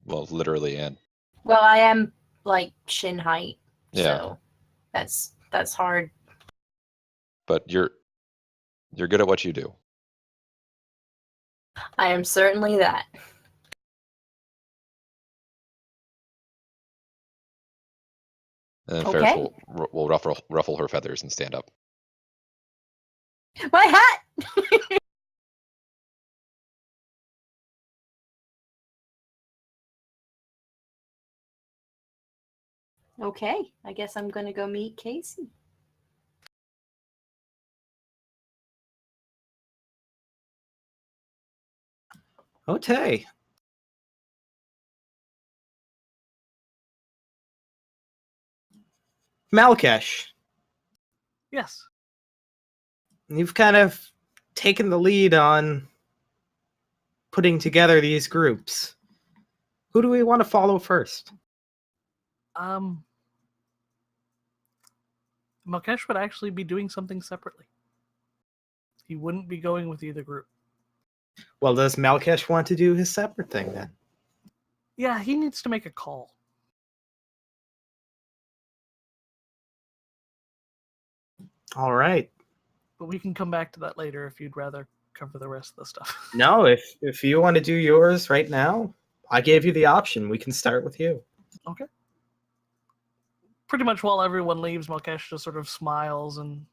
Well, literally, and Well, I am like shin height, yeah. so that's hard. But you're good at what you do. I am certainly that. And then Okay. Ferris will ruffle her feathers and stand up. My hat. Okay, I guess I'm gonna go meet Casey. Okay. Malkesh, Yes. you've kind of taken the lead on putting together these groups. Who do we want to follow first? Malkesh would actually be doing something separately. He wouldn't be going with either group. Well, does Malkesh want to do his separate thing then? Yeah, he needs to make a call. All right. But we can come back to that later if you'd rather cover the rest of the stuff. No, if you want to do yours right now, I gave you the option. We can start with you. Okay. Pretty much while everyone leaves, Malkesh just sort of smiles and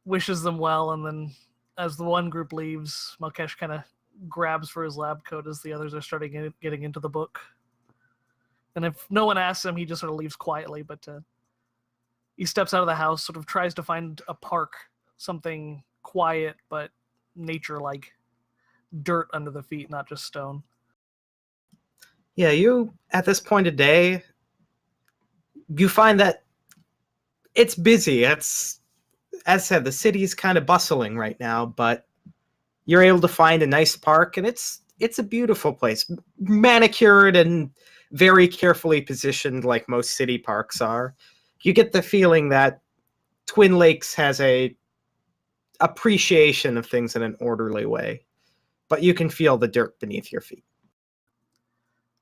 wishes them well, and then as the one group leaves, Malkesh kind of grabs for his lab coat as the others are starting getting into the book. And if no one asks him, he just sort of leaves quietly, but he steps out of the house, sort of tries to find a park, something quiet but nature-like, dirt under the feet, not just stone. Yeah, you, at this point of day, you find that it's busy. It's, as I said, the city's kind of bustling right now, but you're able to find a nice park, and it's a beautiful place. Manicured and very carefully positioned like most city parks are. You get the feeling that Twin Lakes has a appreciation of things in an orderly way, but you can feel the dirt beneath your feet.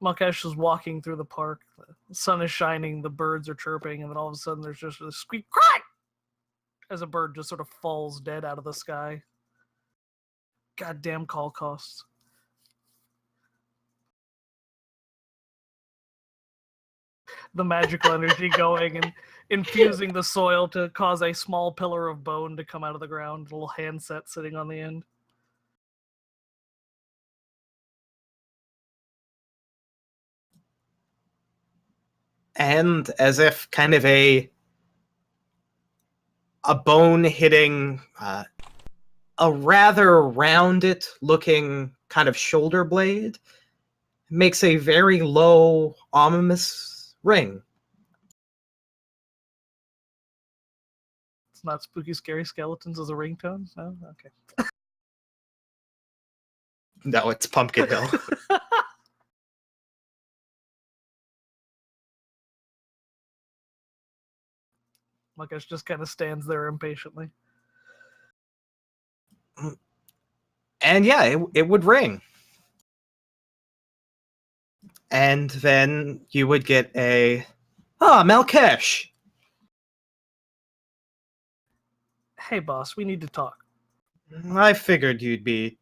Malkesh is walking through the park. The sun is shining, the birds are chirping, and then all of a sudden there's just a squeak crack as a bird just sort of falls dead out of the sky. Goddamn call costs. The magical energy going and infusing the soil to cause a small pillar of bone to come out of the ground, a little handset sitting on the end. And as if kind of a bone hitting a rather rounded looking kind of shoulder blade makes a very low ominous ring. It's not spooky, scary skeletons as a ringtone? No? Okay. No, it's Pumpkin Hill. Malkesh just kind of stands there impatiently. And yeah, it would ring. And then you would get a, Malkesh. Hey, boss, we need to talk. I figured you'd be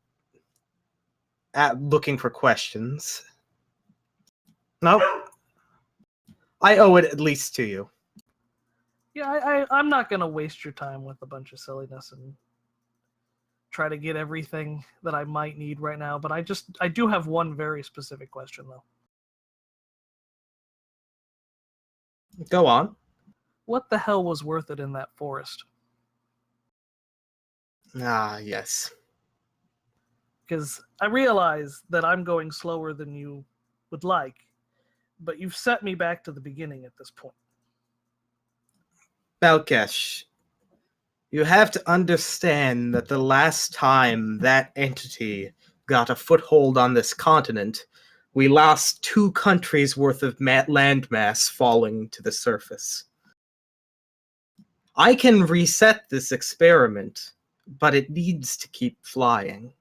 looking for questions. Nope. I owe it at least to you. Yeah, I'm not going to waste your time with a bunch of silliness and try to get everything that I might need right now, but I do have one very specific question though. Go on. What the hell was worth it in that forest? Ah, yes. Because I realize that I'm going slower than you would like, but you've set me back to the beginning at this point. Balkesh, you have to understand that the last time that entity got a foothold on this continent, we lost 2 countries worth of landmass falling to the surface. I can reset this experiment, but it needs to keep flying.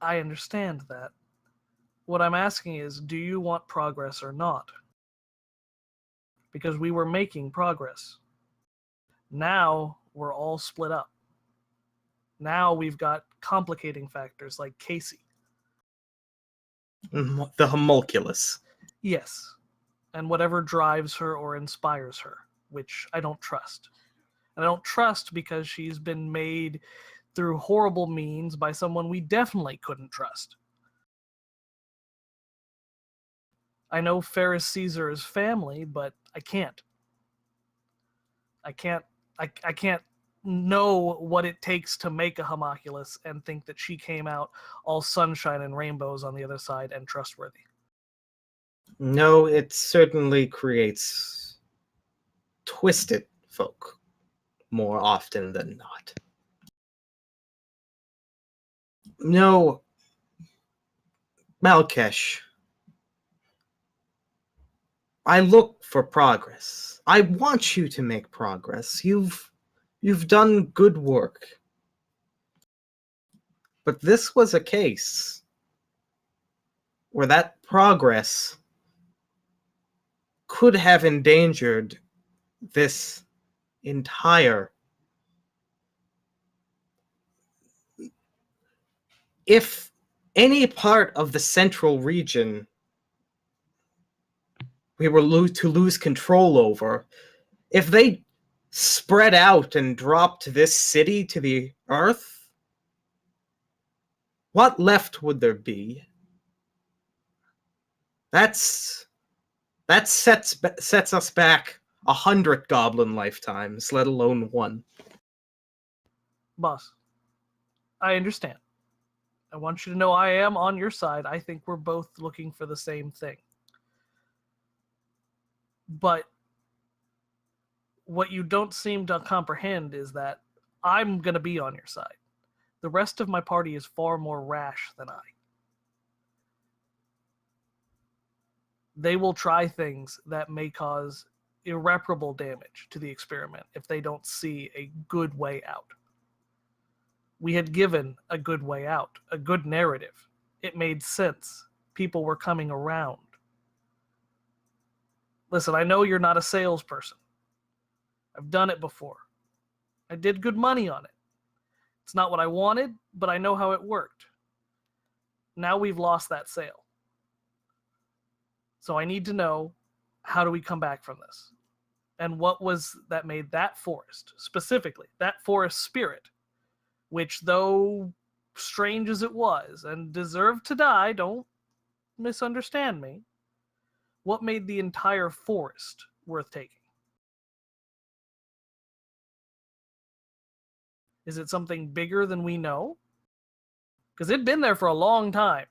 I understand that. What I'm asking is, do you want progress or not? Because we were making progress. Now we're all split up. Now we've got complicating factors like Casey. The homunculus. Yes, and whatever drives her or inspires her, which I don't trust. And I don't trust because she's been made through horrible means by someone we definitely couldn't trust. I know Ferris sees her as family, but I can't. I can't know what it takes to make a homunculus and think that she came out all sunshine and rainbows on the other side and trustworthy. No, it certainly creates twisted folk more often than not. No, Malkesh, I look for progress. I want you to make progress. You've done good work. But this was a case where that progress could have endangered this entire. If any part of the central region we were to lose control over, if they spread out and dropped this city to the earth, what left would there be? That sets us back 100 goblin lifetimes, let alone 1. Boss, I understand. I want you to know I am on your side. I think we're both looking for the same thing. But what you don't seem to comprehend is that I'm going to be on your side. The rest of my party is far more rash than I. They will try things that may cause irreparable damage to the experiment if they don't see a good way out. We had given a good way out, a good narrative. It made sense. People were coming around. Listen, I know you're not a salesperson. I've done it before. I did good money on it. It's not what I wanted, but I know how it worked. Now we've lost that sale. So I need to know, how do we come back from this? And what was that made that forest, specifically, that forest spirit, which though strange as it was and deserved to die, don't misunderstand me, what made the entire forest worth taking? Is it something bigger than we know? Because it'd been there for a long time.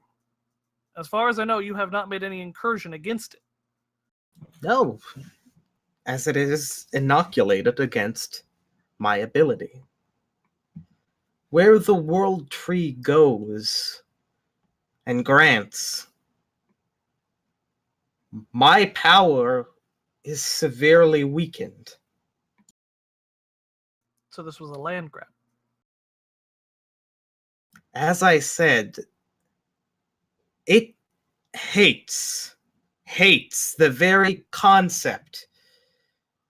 As far as I know, you have not made any incursion against it. No, as it is inoculated against my ability. Where the world tree goes and grants, my power is severely weakened. So this was a land grab. As I said, it hates the very concept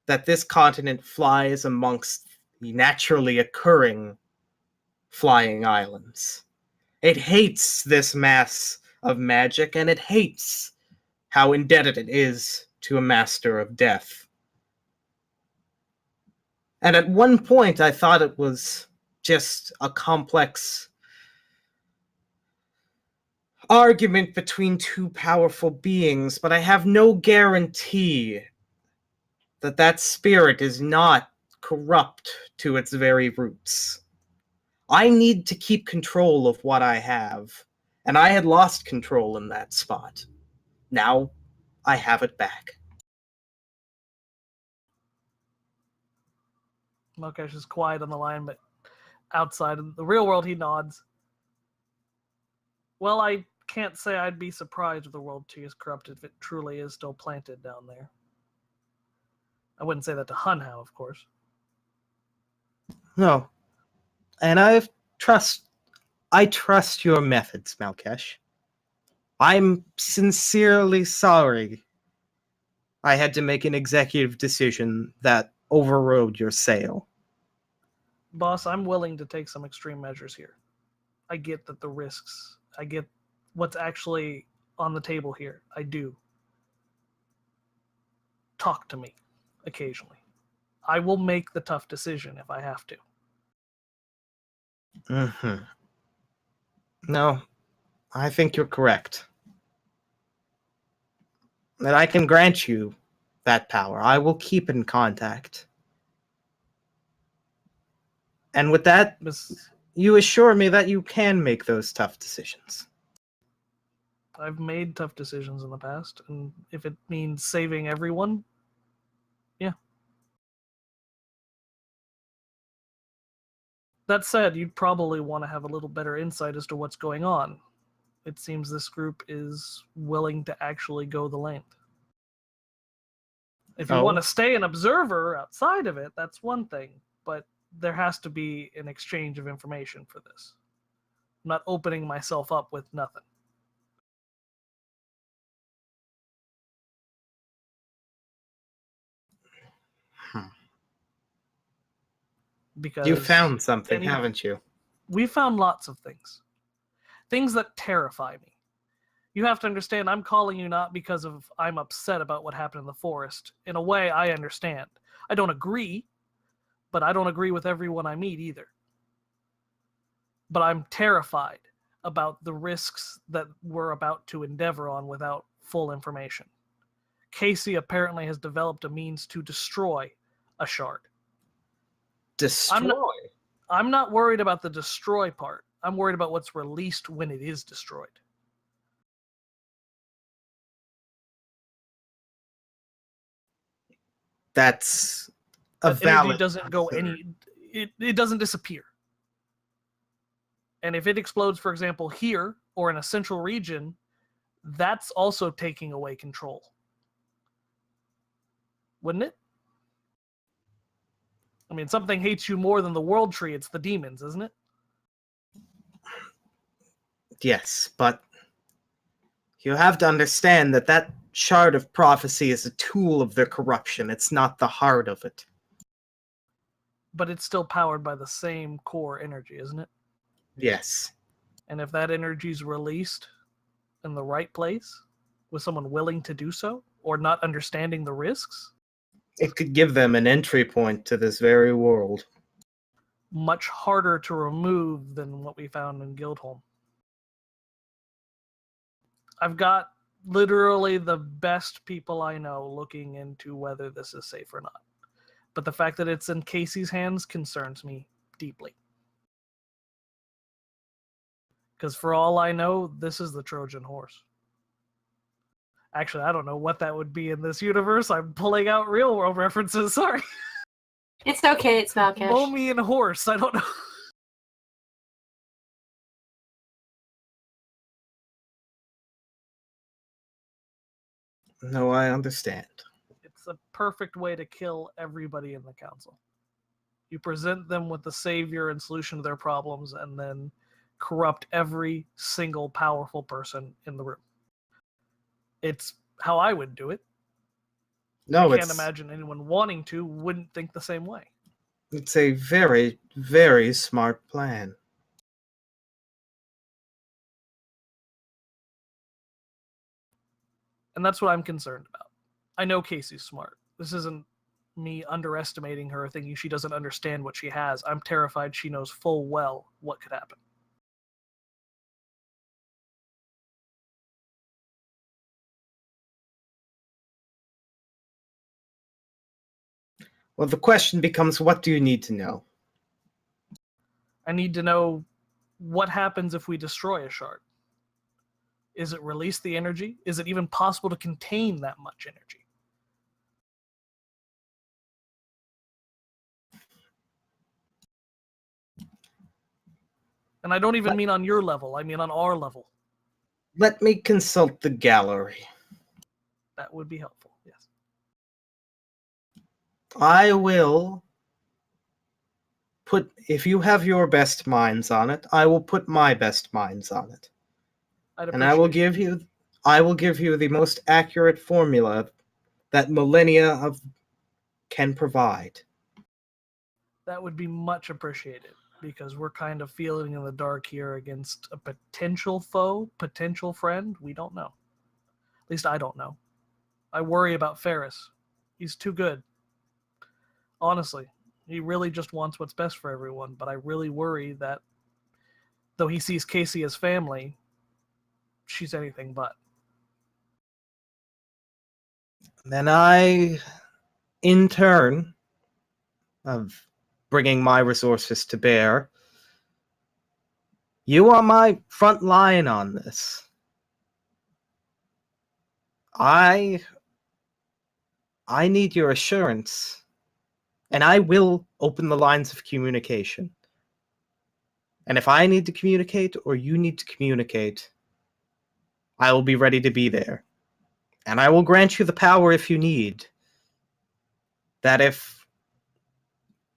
that this continent flies amongst the naturally occurring flying islands. It hates this mass of magic, and it hates how indebted it is to a master of death. And at one point, I thought it was just a complex argument between two powerful beings, but I have no guarantee that that spirit is not corrupt to its very roots. I need to keep control of what I have, and I had lost control in that spot. Now I have it back. Melkesh is quiet on the line, but outside in the real world, he nods. Well, I can't say I'd be surprised if the world tree is corrupted if it truly is still planted down there. I wouldn't say that to Hunhow, of course. No. And I trust your methods, Malkesh. I'm sincerely sorry I had to make an executive decision that overrode your sale. Boss, I'm willing to take some extreme measures here. I get that the risks, I get what's actually on the table here. I do. Talk to me occasionally. I will make the tough decision if I have to. Mm-hmm. No, I think you're correct. And I can grant you that power. I will keep in contact. And with that, you assure me that you can make those tough decisions. I've made tough decisions in the past, and if it means saving everyone, yeah. That said, you'd probably want to have a little better insight as to what's going on. It seems this group is willing to actually go the length. If you want to stay an observer outside of it, that's one thing, but there has to be an exchange of information for this. I'm not opening myself up with nothing. Because you found something, haven't you? We found lots of things. Things that terrify me. You have to understand, I'm calling you not because of I'm upset about what happened in the forest. In a way, I understand. I don't agree, but I don't agree with everyone I meet either. But I'm terrified about the risks that we're about to endeavor on without full information. Casey apparently has developed a means to destroy a shard. Destroy? I'm not worried about the destroy part. I'm worried about what's released when it is destroyed. That's a that valid energy doesn't go it doesn't disappear. And if it explodes, for example, here or in a central region, that's also taking away control. Wouldn't it? I mean, something hates you more than the world tree, it's the demons, isn't it? Yes, but you have to understand that that shard of prophecy is a tool of their corruption. It's not the heart of it. But it's still powered by the same core energy, isn't it? Yes. And if that energy is released in the right place, with someone willing to do so, or not understanding the risks, it could give them an entry point to this very world. Much harder to remove than what we found in Guildholm. I've got literally the best people I know looking into whether this is safe or not. But the fact that it's in Casey's hands concerns me deeply. Because for all I know, this is the Trojan horse. Actually, I don't know what that would be in this universe. I'm pulling out real world references, sorry. It's okay, it's Malkesh. Lomi and horse, I don't know. No, I understand. It's a perfect way to kill everybody in the council. You present them with the savior and solution to their problems, and then corrupt every single powerful person in the room. It's how I would do it. No, I can't imagine anyone wanting to wouldn't think the same way. It's a very, very smart plan. And that's what I'm concerned about. I know Casey's smart. This isn't me underestimating her, thinking she doesn't understand what she has. I'm terrified she knows full well what could happen. Well, the question becomes, what do you need to know? I need to know what happens if we destroy a shard. Is it release the energy? Is it even possible to contain that much energy? And I don't even mean on your level, I mean on our level. Let me consult the gallery. That would be helpful, yes. I will put, if you have your best minds on it, I will put my best minds on it. And I will give you the most accurate formula that millennia of can provide. That would be much appreciated, because we're kind of feeling in the dark here against a potential foe, potential friend. We don't know. At least I don't know. I worry about Ferris. He's too good. Honestly, he really just wants what's best for everyone, but I really worry that though he sees Casey as family, she's anything but. Then I, in turn, of bringing my resources to bear, you are my front line on this. I need your assurance, and I will open the lines of communication. And if I need to communicate or you need to communicate, I will be ready to be there. And I will grant you the power if you need. That if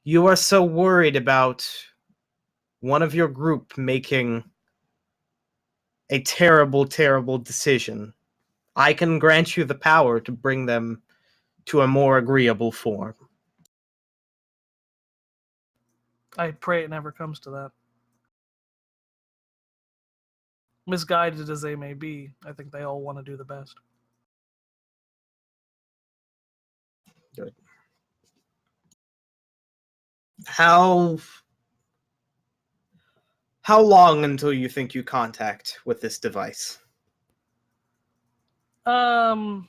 you are so worried about one of your group making a terrible, terrible decision, I can grant you the power to bring them to a more agreeable form. I pray it never comes to that. Misguided as they may be, I think they all want to do the best. Good. How long until you think you contact with this device? Tomorrow?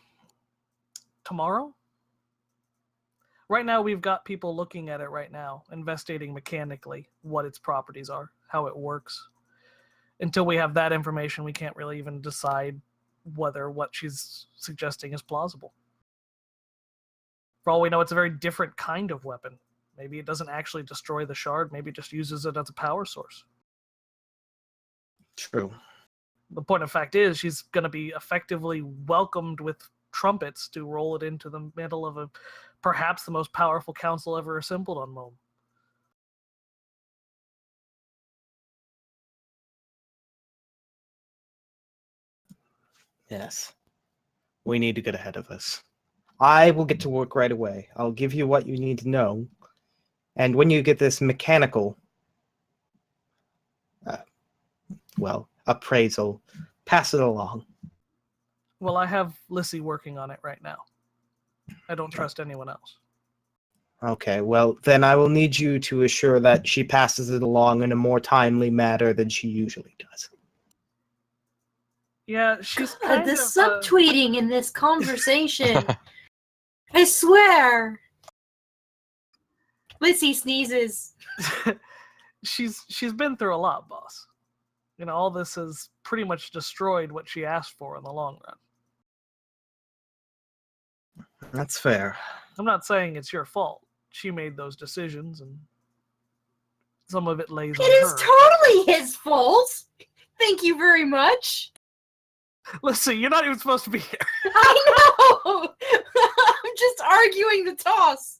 Right now, we've got people looking at it right now, investigating mechanically what its properties are, how it works. Until we have that information, we can't really even decide whether what she's suggesting is plausible. For all we know, it's a very different kind of weapon. Maybe it doesn't actually destroy the shard, maybe it just uses it as a power source. True. The point of fact is, she's going to be effectively welcomed with trumpets to roll it into the middle of perhaps the most powerful council ever assembled on Mome. Yes. We need to get ahead of us. I will get to work right away. I'll give you what you need to know. And when you get this mechanical, appraisal, pass it along. Well, I have Lissy working on it right now. I don't trust anyone else. Okay, well, then I will need you to assure that she passes it along in a more timely manner than she usually does. Yeah, she's God, kind the of... subtweeting in this conversation. I swear. Lissy sneezes. she's been through a lot, boss. You know, all this has pretty much destroyed what she asked for in the long run. That's fair. I'm not saying it's your fault. She made those decisions, and some of it lays on her. It is totally his fault. Thank you very much. Listen, you're not even supposed to be here. I know. I'm just arguing the toss.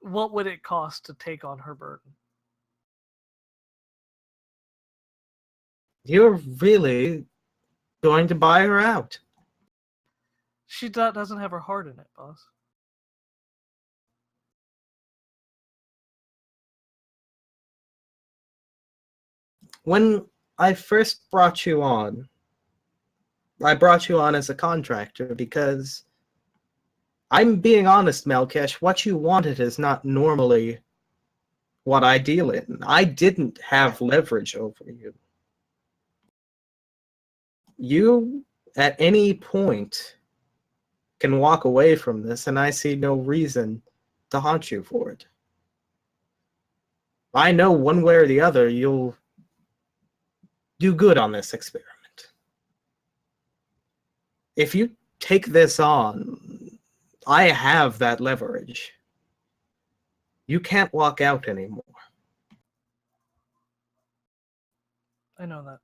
What would it cost to take on her burden? You're really going to buy her out? She doesn't have her heart in it, boss. When I first brought you on, I brought you on as a contractor because I'm being honest, Malkesh. What you wanted is not normally what I deal in. I didn't have leverage over you. You, at any point, can walk away from this, and I see no reason to haunt you for it. I know one way or the other you'll do good on this experiment. If you take this on, I have that leverage. You can't walk out anymore. I know that.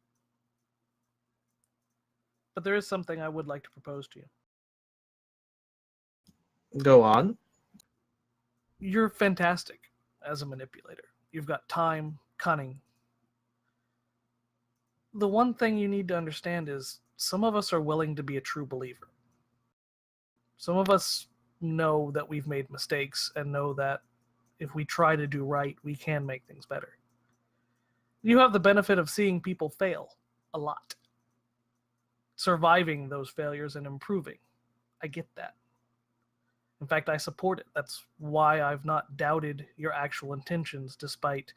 But there is something I would like to propose to you. Go on. You're fantastic as a manipulator. You've got time, cunning. The one thing you need to understand is some of us are willing to be a true believer. Some of us know that we've made mistakes and know that if we try to do right, we can make things better. You have the benefit of seeing people fail a lot, surviving those failures and improving. I get that. In fact, I support it. That's why I've not doubted your actual intentions, despite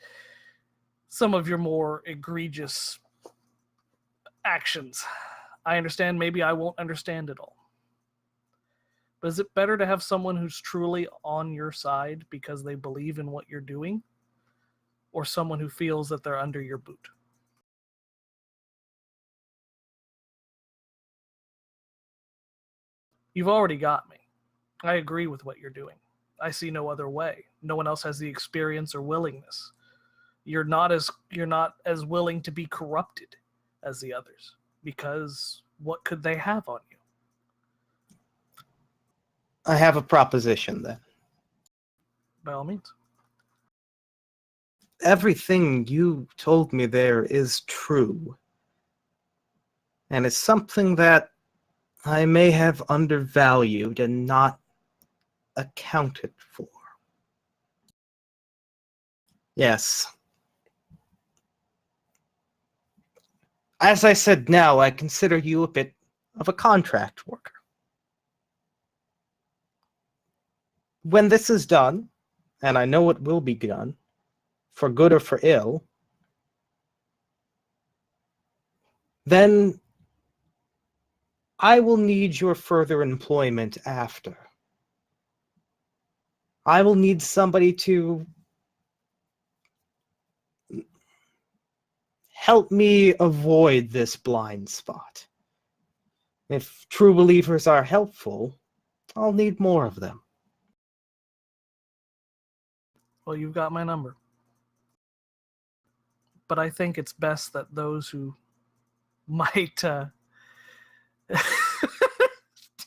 some of your more egregious actions. I understand maybe I won't understand it all. But is it better to have someone who's truly on your side because they believe in what you're doing, or someone who feels that they're under your boot? You've already got me. I agree with what you're doing. I see no other way. No one else has the experience or willingness. You're not as willing to be corrupted as the others, because what could they have on you? I have a proposition then. By all means. Everything you told me there is true. And it's something that I may have undervalued and not accounted for. Yes. As I said now, I consider you a bit of a contract worker. When this is done, and I know it will be done, for good or for ill, then I will need your further employment after. I will need somebody to help me avoid this blind spot. If true believers are helpful, I'll need more of them. Well, you've got my number. But I think it's best that those who might damn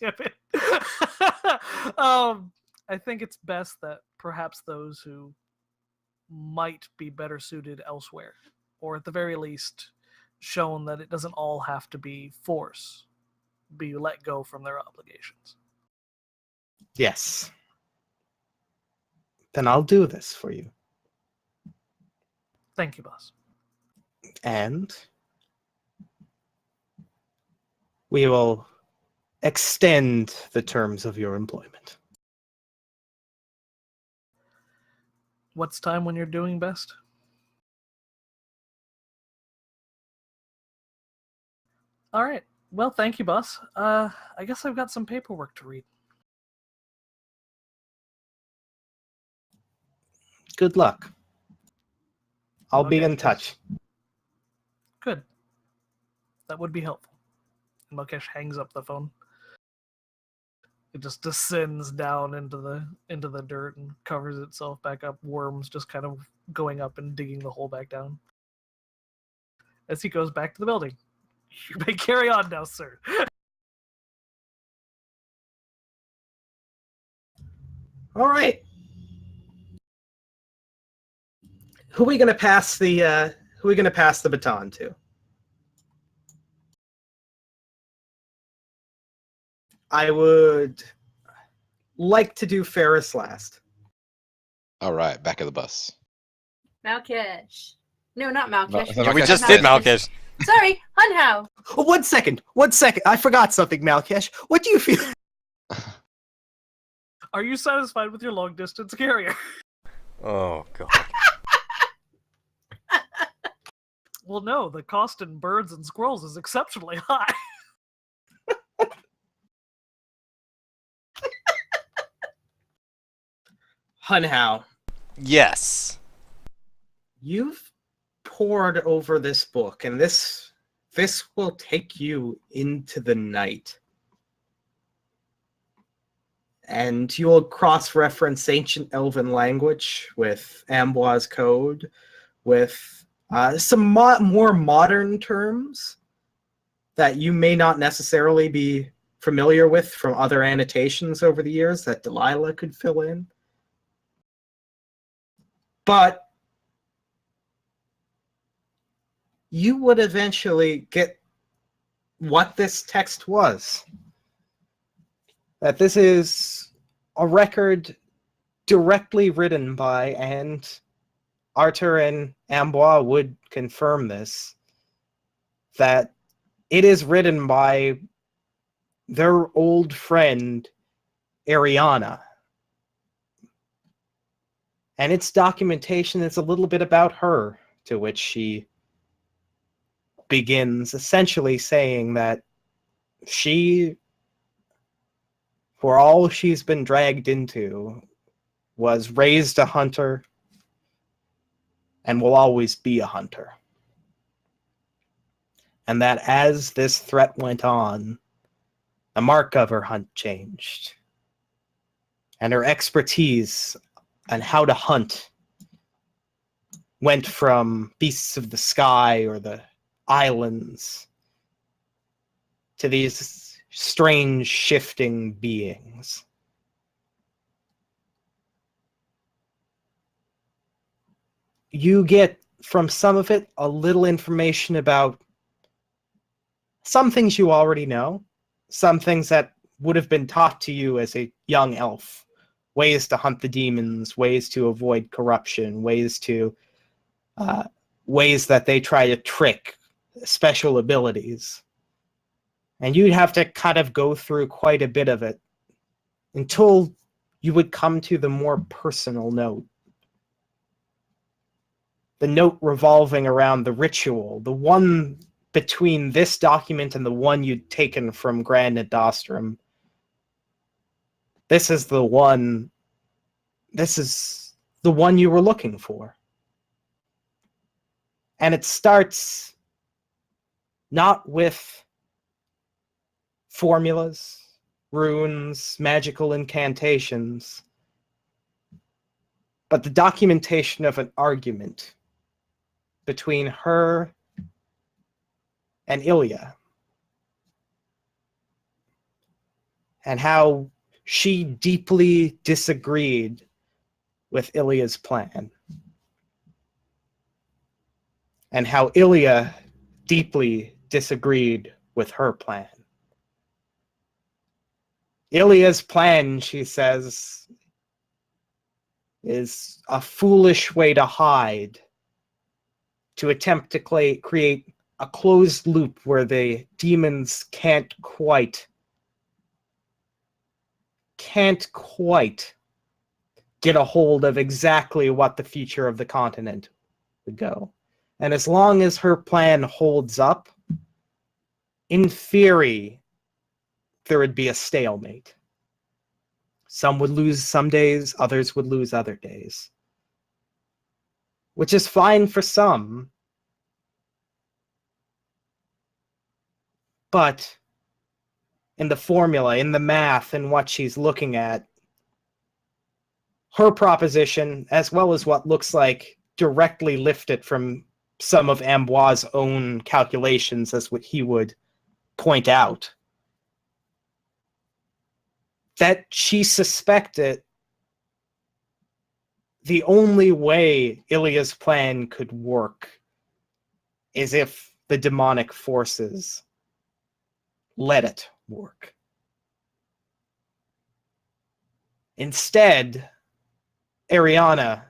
it. I think it's best that perhaps those who might be better suited elsewhere, or at the very least shown that it doesn't all have to be force, be let go from their obligations. Yes. Then I'll do this for you. Thank you, boss. And we will extend the terms of your employment. What's time when you're doing best? All right. Well, thank you, boss. I guess I've got some paperwork to read. Good luck. I'll be Okay, in touch. Good. That would be helpful. And Mukesh hangs up the phone. It just descends down into the dirt and covers itself back up. Worms just kind of going up and digging the hole back down. As he goes back to the building. You may carry on now, sir. All right. Who are we gonna pass the baton to? I would like to do Ferris last. All right, back of the bus. Malkesh. No, not Malkesh. No, Yeah, we Malkesh just is did dead. Malkesh. Sorry, Hunhow. Oh, 1 second. 1 second. I forgot something, Malkesh. What do you feel? Are you satisfied with your long-distance carrier? Oh god. Well, no, the cost in birds and squirrels is exceptionally high. Hunhao, Yes. you've pored over this book, and this will take you into the night. And you'll cross-reference ancient Elven language with Amboise code, with some more modern terms that you may not necessarily be familiar with from other annotations over the years that Delilah could fill in. But you would eventually get what this text was. That this is a record directly written by, and Arthur and Amboise would confirm this, that it is written by their old friend, Ariana. And its documentation is a little bit about her, to which she begins essentially saying that she, for all she's been dragged into, was raised a hunter and will always be a hunter. And that as this threat went on, the mark of her hunt changed. And her expertise on how to hunt went from beasts of the sky or the islands to these strange shifting beings. You get from some of it a little information about some things you already know, some things that would have been taught to you as a young elf. Ways to hunt the demons, ways to avoid corruption, ways that they try to trick, special abilities. And you'd have to kind of go through quite a bit of it until you would come to the more personal note. The note revolving around the ritual, the one between this document and the one you'd taken from Grand Nadostrum. This is the one you were looking for. And it starts not with formulas, runes, magical incantations, but the documentation of an argument between her and Ilya. And how she deeply disagreed with Ilya's plan. And how Ilya deeply disagreed with her plan. Ilya's plan, she says, is a foolish way to hide, to attempt to create a closed loop where the demons can't quite get a hold of exactly what the future of the continent would go. And as long as her plan holds up, in theory, there would be a stalemate. Some would lose some days, others would lose other days. Which is fine for some, but in the formula, in the math, and what she's looking at, her proposition, as well as what looks like directly lifted from some of Amboise' own calculations, as what he would point out, that she suspected the only way Ilya's plan could work is if the demonic forces let it work. Instead, Ariana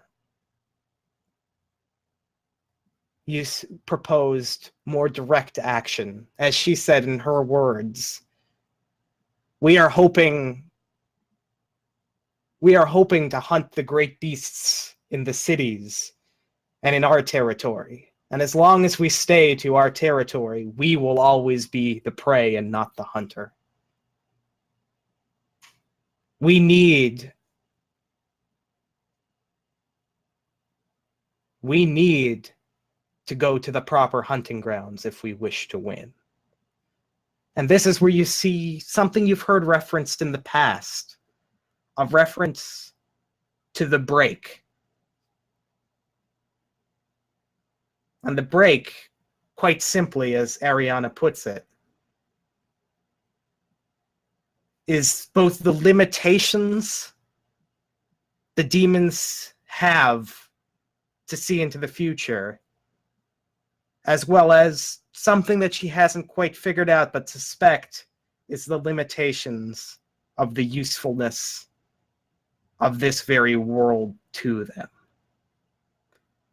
proposed more direct action. As she said in her words, we are hoping We are hoping to hunt the great beasts in the cities and in our territory. And as long as we stay to our territory, we will always be the prey and not the hunter. We need to go to the proper hunting grounds if we wish to win. And this is where you see something you've heard referenced in the past, a reference to the break. And the break, quite simply, as Ariana puts it, is both the limitations the demons have to see into the future, as well as something that she hasn't quite figured out but suspect is the limitations of the usefulness of this very world to them.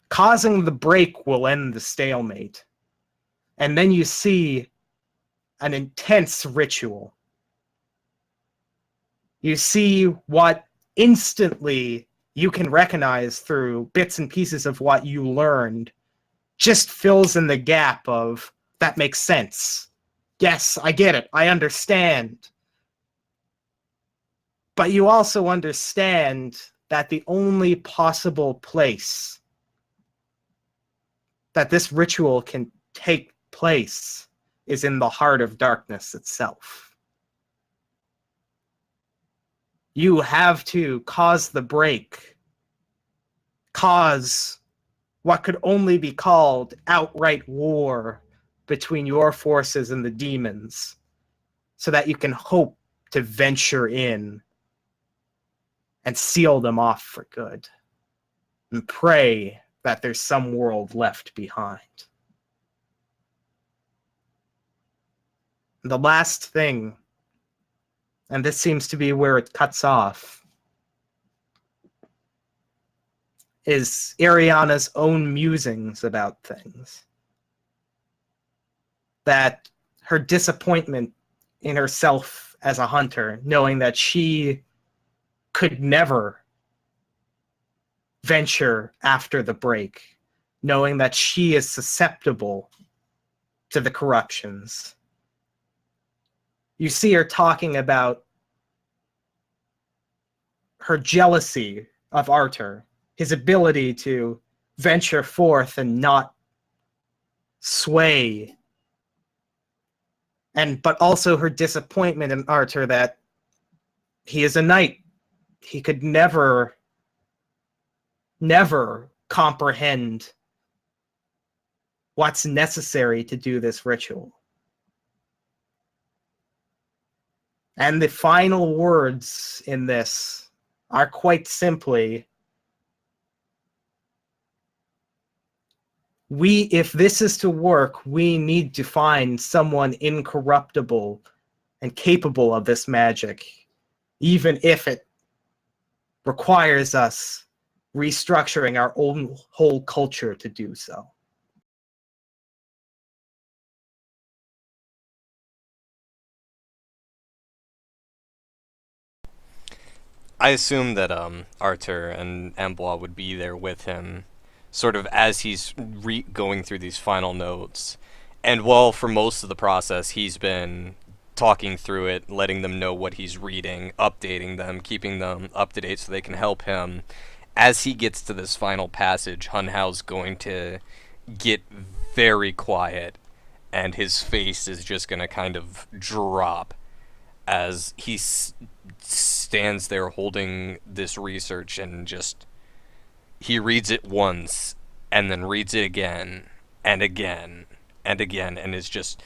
Causing the break will end the stalemate. And then you see an intense ritual. You see what instantly you can recognize through bits and pieces of what you learned just fills in the gap of, that makes sense. Yes, I get it. I understand. But you also understand that the only possible place that this ritual can take place is in the heart of darkness itself. You have to cause the break, cause what could only be called outright war between your forces and the demons, so that you can hope to venture in and seal them off for good, and pray that there's some world left behind. The last thing, and this seems to be where it cuts off, is Ariana's own musings about things. That her disappointment in herself as a hunter, knowing that she could never venture after the break, knowing that she is susceptible to the corruptions. You see her talking about her jealousy of Arthur, his ability to venture forth and not sway, but also her disappointment in Arthur that he is a knight. He could never comprehend what's necessary to do this ritual. And the final words in this are quite simply, if this is to work, we need to find someone incorruptible and capable of this magic, even if it requires us restructuring our own whole culture to do so. I assume that Arthur and Amboise would be there with him, sort of as he's going through these final notes. And while for most of the process he's been talking through it, letting them know what he's reading, updating them, keeping them up to date so they can help him, as he gets to this final passage, Hunhao's going to get very quiet, and his face is just going to kind of drop as he stands there holding this research, and just he reads it once and then reads it again and again and again, and is just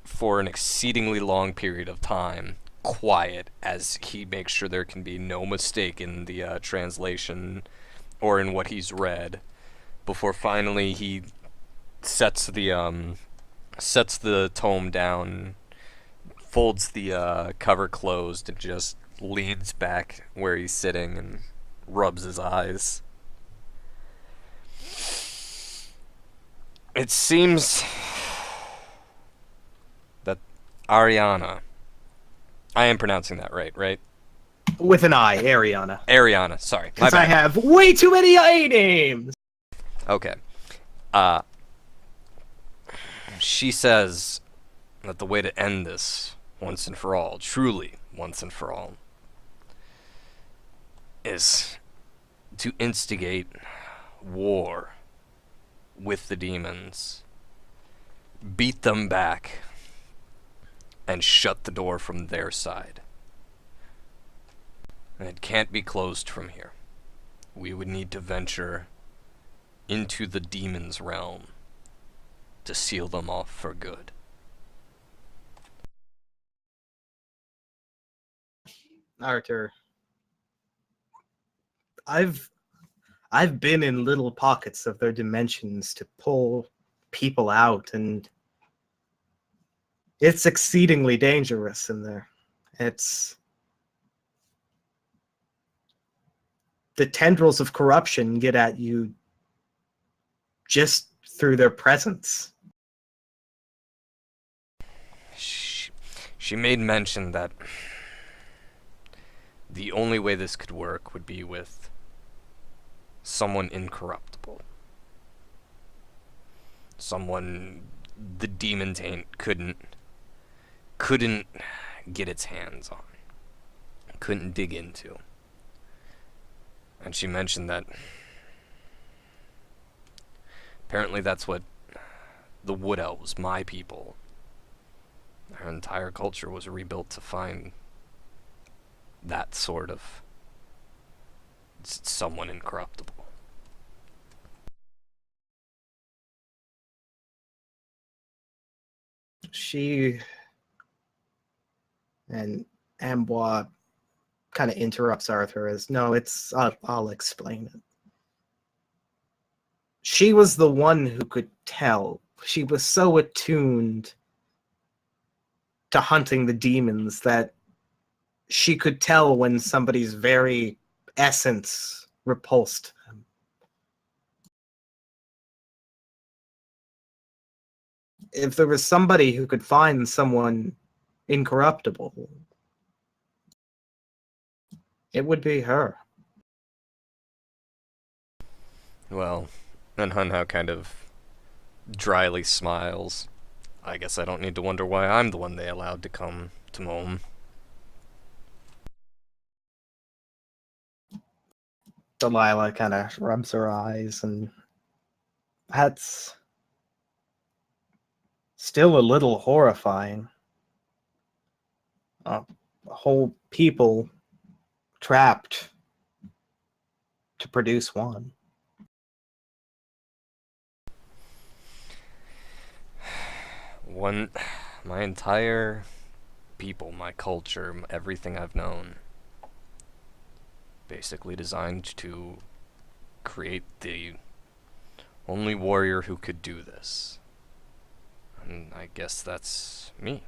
for an exceedingly long period of time quiet as he makes sure there can be no mistake in the translation or in what he's read, before finally he sets the tome down, folds the cover closed, and just leans back where he's sitting and rubs his eyes. It seems that Ariana, I am pronouncing that right? With an I, Ariana. Ariana, sorry. My Because I bad. have way too many A names! Okay. She says that the way to end this once and for all, truly once and for all, is to instigate war with the demons, beat them back, and shut the door from their side. And it can't be closed from here. We would need to venture into the demons' realm to seal them off for good. Arthur, I've been in little pockets of their dimensions to pull people out, and it's exceedingly dangerous in there. It's the tendrils of corruption get at you just through their presence. She made mention that the only way this could work would be with someone incorruptible. Someone the demon taint couldn't get its hands on. Couldn't dig into. And she mentioned that apparently that's what the Wood Elves, my people, their entire culture was rebuilt to find that sort of someone incorruptible. She and Ambois kind of interrupts Arthur as, no, I'll explain it. She was the one who could tell. She was so attuned to hunting the demons that she could tell when somebody's very essence repulsed them. If there was somebody who could find someone incorruptible, it would be her. Well, and Hunhow kind of dryly smiles. I guess I don't need to wonder why I'm the one they allowed to come to Mome. Delilah kind of rubs her eyes, and that's still a little horrifying. A whole people trapped to produce one. My entire people, my culture, everything I've known, basically designed to create the only warrior who could do this. And I guess that's me.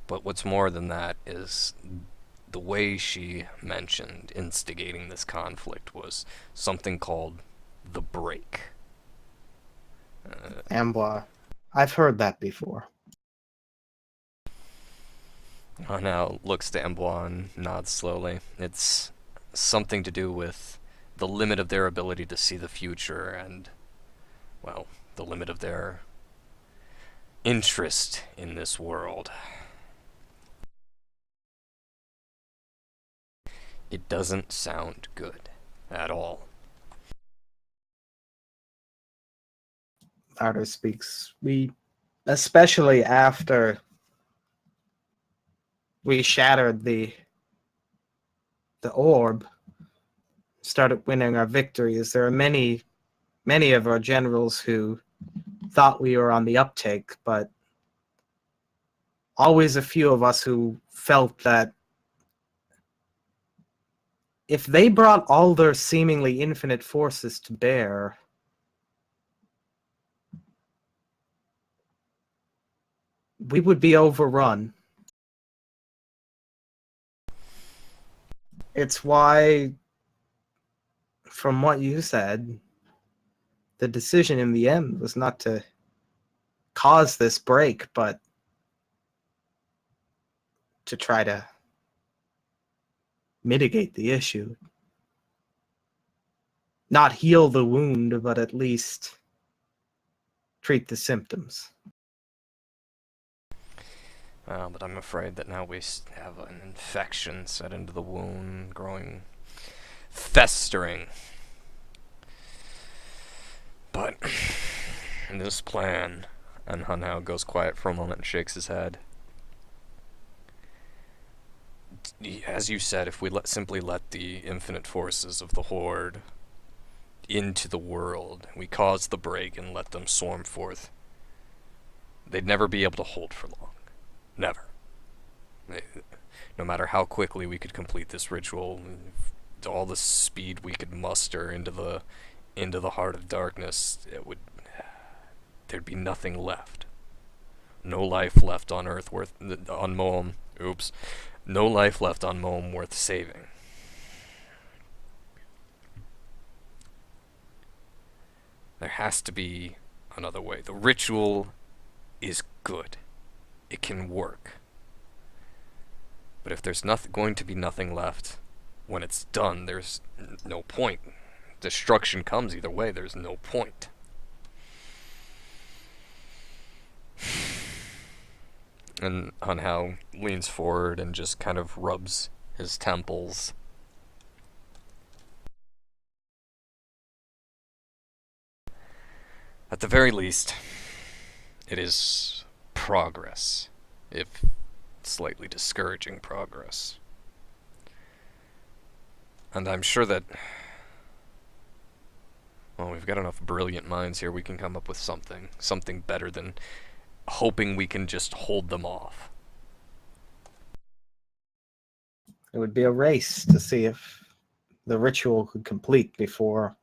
But what's more than that is the way she mentioned instigating this conflict was something called the break. Ambois, I've heard that before. Now looks to Ambois and nods slowly. It's something to do with the limit of their ability to see the future and, well, the limit of their interest in this world. It doesn't sound good at all. Arthur speaks. Especially after we shattered the orb, started winning our victories, there are many of our generals who thought we were on the uptake, but always a few of us who felt that if they brought all their seemingly infinite forces to bear, we would be overrun. It's why from what you said, the decision in the end was not to cause this break, but to try to mitigate the issue. Not heal the wound, but at least treat the symptoms. But I'm afraid that now we have an infection set into the wound, growing, festering. But in this plan, and Hunhow goes quiet for a moment and shakes his head. As you said, if we simply let the infinite forces of the Horde into the world, we cause the break and let them swarm forth, they'd never be able to hold for long. Never. No matter how quickly we could complete this ritual, all the speed we could muster into the heart of darkness, there'd be nothing left. No life left on Earth on Moam. Oops. No life left on Moam worth saving. There has to be another way. The ritual is good. It can work. But if there's going to be nothing left when it's done, there's no point. Destruction comes either way, there's no point. And Hunhow leans forward and just kind of rubs his temples. At the very least, it is progress, if slightly discouraging progress. And I'm sure that, well, we've got enough brilliant minds here, we can come up with something better than hoping we can just hold them off. It would be a race to see if the ritual could complete before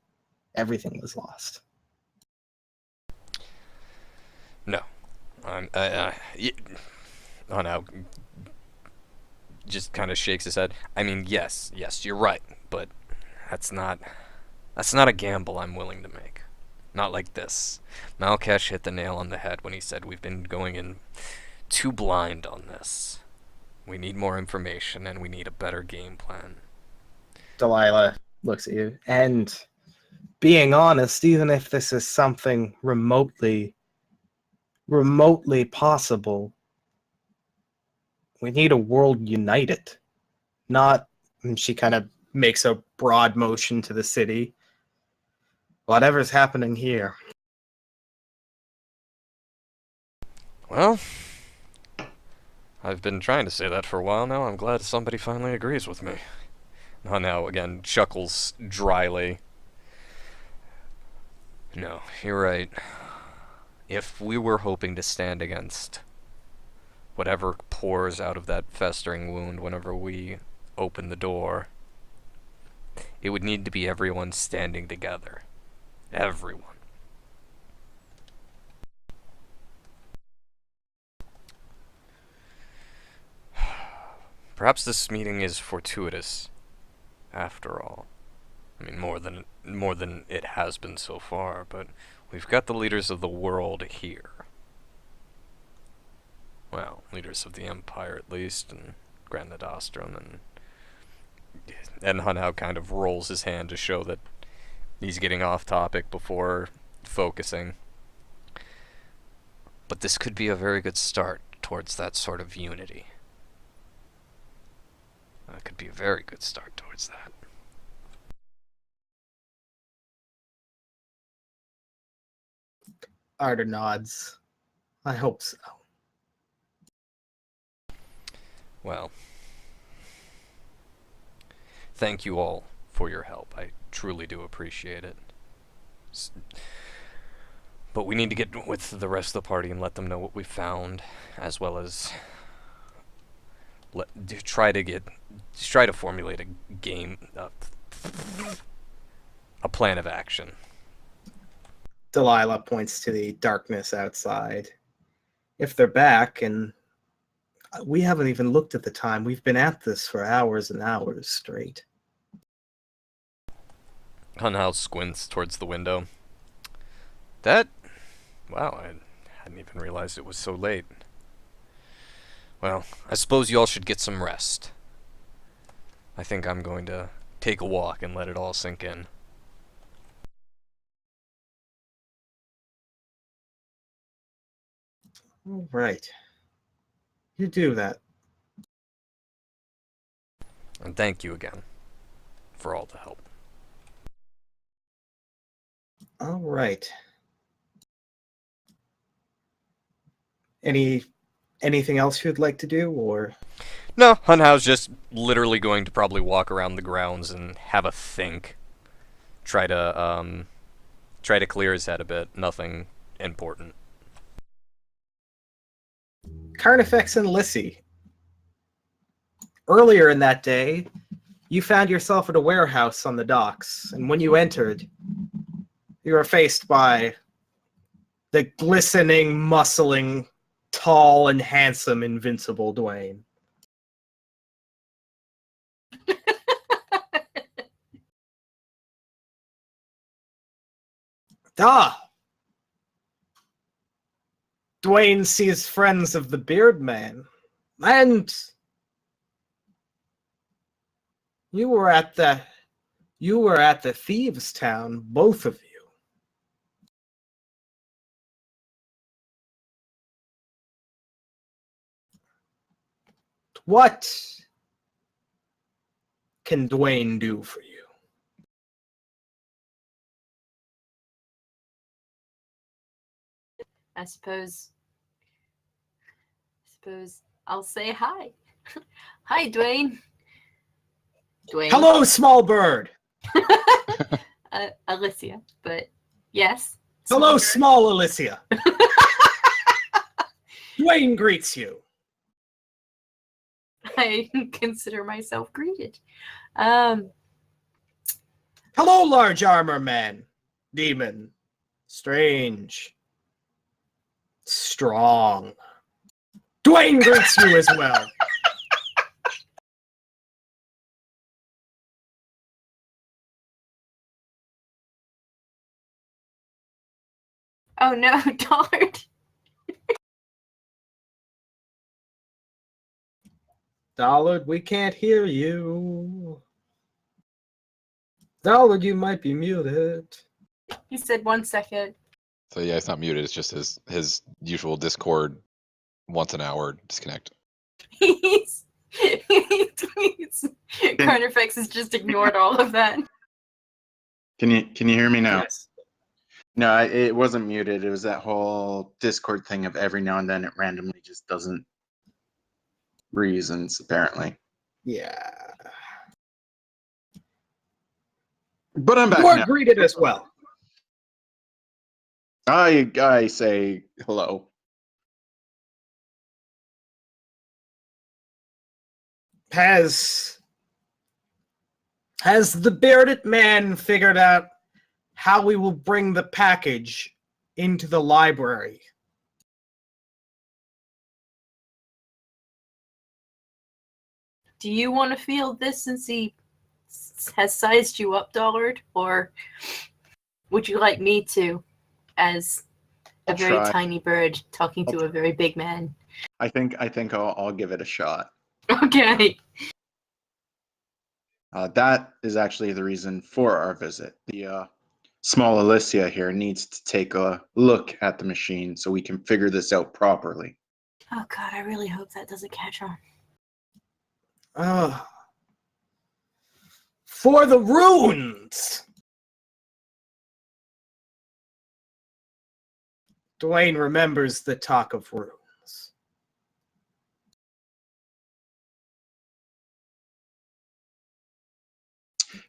everything was lost. No. Hunhow just kind of shakes his head. I mean, yes, you're right, but that's not a gamble I'm willing to make. Not like this. Malkash hit the nail on the head when he said we've been going in too blind on this. We need more information and we need a better game plan. Delilah looks at you. And being honest, even if this is something remotely possible, we need a world united. Not, and she kind of makes a broad motion to the city. Whatever's happening here. Well, I've been trying to say that for a while now. I'm glad somebody finally agrees with me. Hunhow again chuckles dryly. No, you're right. If we were hoping to stand against whatever pours out of that festering wound whenever we open the door, it would need to be everyone standing together. Everyone. Perhaps this meeting is fortuitous, after all. I mean, more than it has been so far, but we've got the leaders of the world here. Well, leaders of the Empire at least, and Grand Nadastron, and Hunhow kind of rolls his hand to show that he's getting off topic before focusing. But this could be a very good start towards that sort of unity. That could be a very good start towards that. Arda nods. I hope so. Well, thank you all for your help. I truly do appreciate it. But we need to get with the rest of the party and let them know what we found, as well as try to formulate a plan of action. Delilah points to the darkness outside. If they're back, and we haven't even looked at the time, we've been at this for hours and hours straight. Hunhouse squints towards the window. Wow, I hadn't even realized it was so late. Well, I suppose you all should get some rest. I think I'm going to take a walk and let it all sink in. All right. You do that. And thank you again for all the help. All right. Anything else you'd like to do, or? No, Hunhow's just literally going to probably walk around the grounds and have a think. Try to clear his head a bit. Nothing important. Carnifex and Lissy. Earlier in that day, you found yourself at a warehouse on the docks, and when you entered, you were faced by the glistening, muscling, tall, and handsome Invincible Dwayne. Ah! Dwayne sees friends of the Beard Man, and you were at the Thieves' Town, both of you. What can Dwayne do for you? I suppose I'll say hi. Hi, Dwayne. Dwayne. Hello, small bird. Alicia, but yes. Hello, bird. small Alicia. Dwayne greets you. I consider myself greeted. Hello, large armor man. Demon. Strange. Strong. Dwayne greets you as well. Oh no, Dollard. Dollard, we can't hear you. Dollard, you might be muted. He said 1 second. So yeah, it's not muted. It's just his usual Discord once an hour disconnect. Carnifex has just ignored all of that. Can you hear me now? Yes. No, it wasn't muted. It was that whole Discord thing of every now and then it randomly just doesn't. Reasons, apparently. Yeah. But I'm back You are now. greeted as well. I say hello. Has the bearded man figured out how we will bring the package into the library? Do you want to field this since he has sized you up, Dollard? Or would you like me to, as a I'll very try. tiny bird talking to a very big man? I think I'll give it a shot. Okay. That is actually the reason for our visit. The small Alicia here needs to take a look at the machine so we can figure this out properly. Oh god, I really hope that doesn't catch on. For the runes! Dwayne remembers the talk of runes.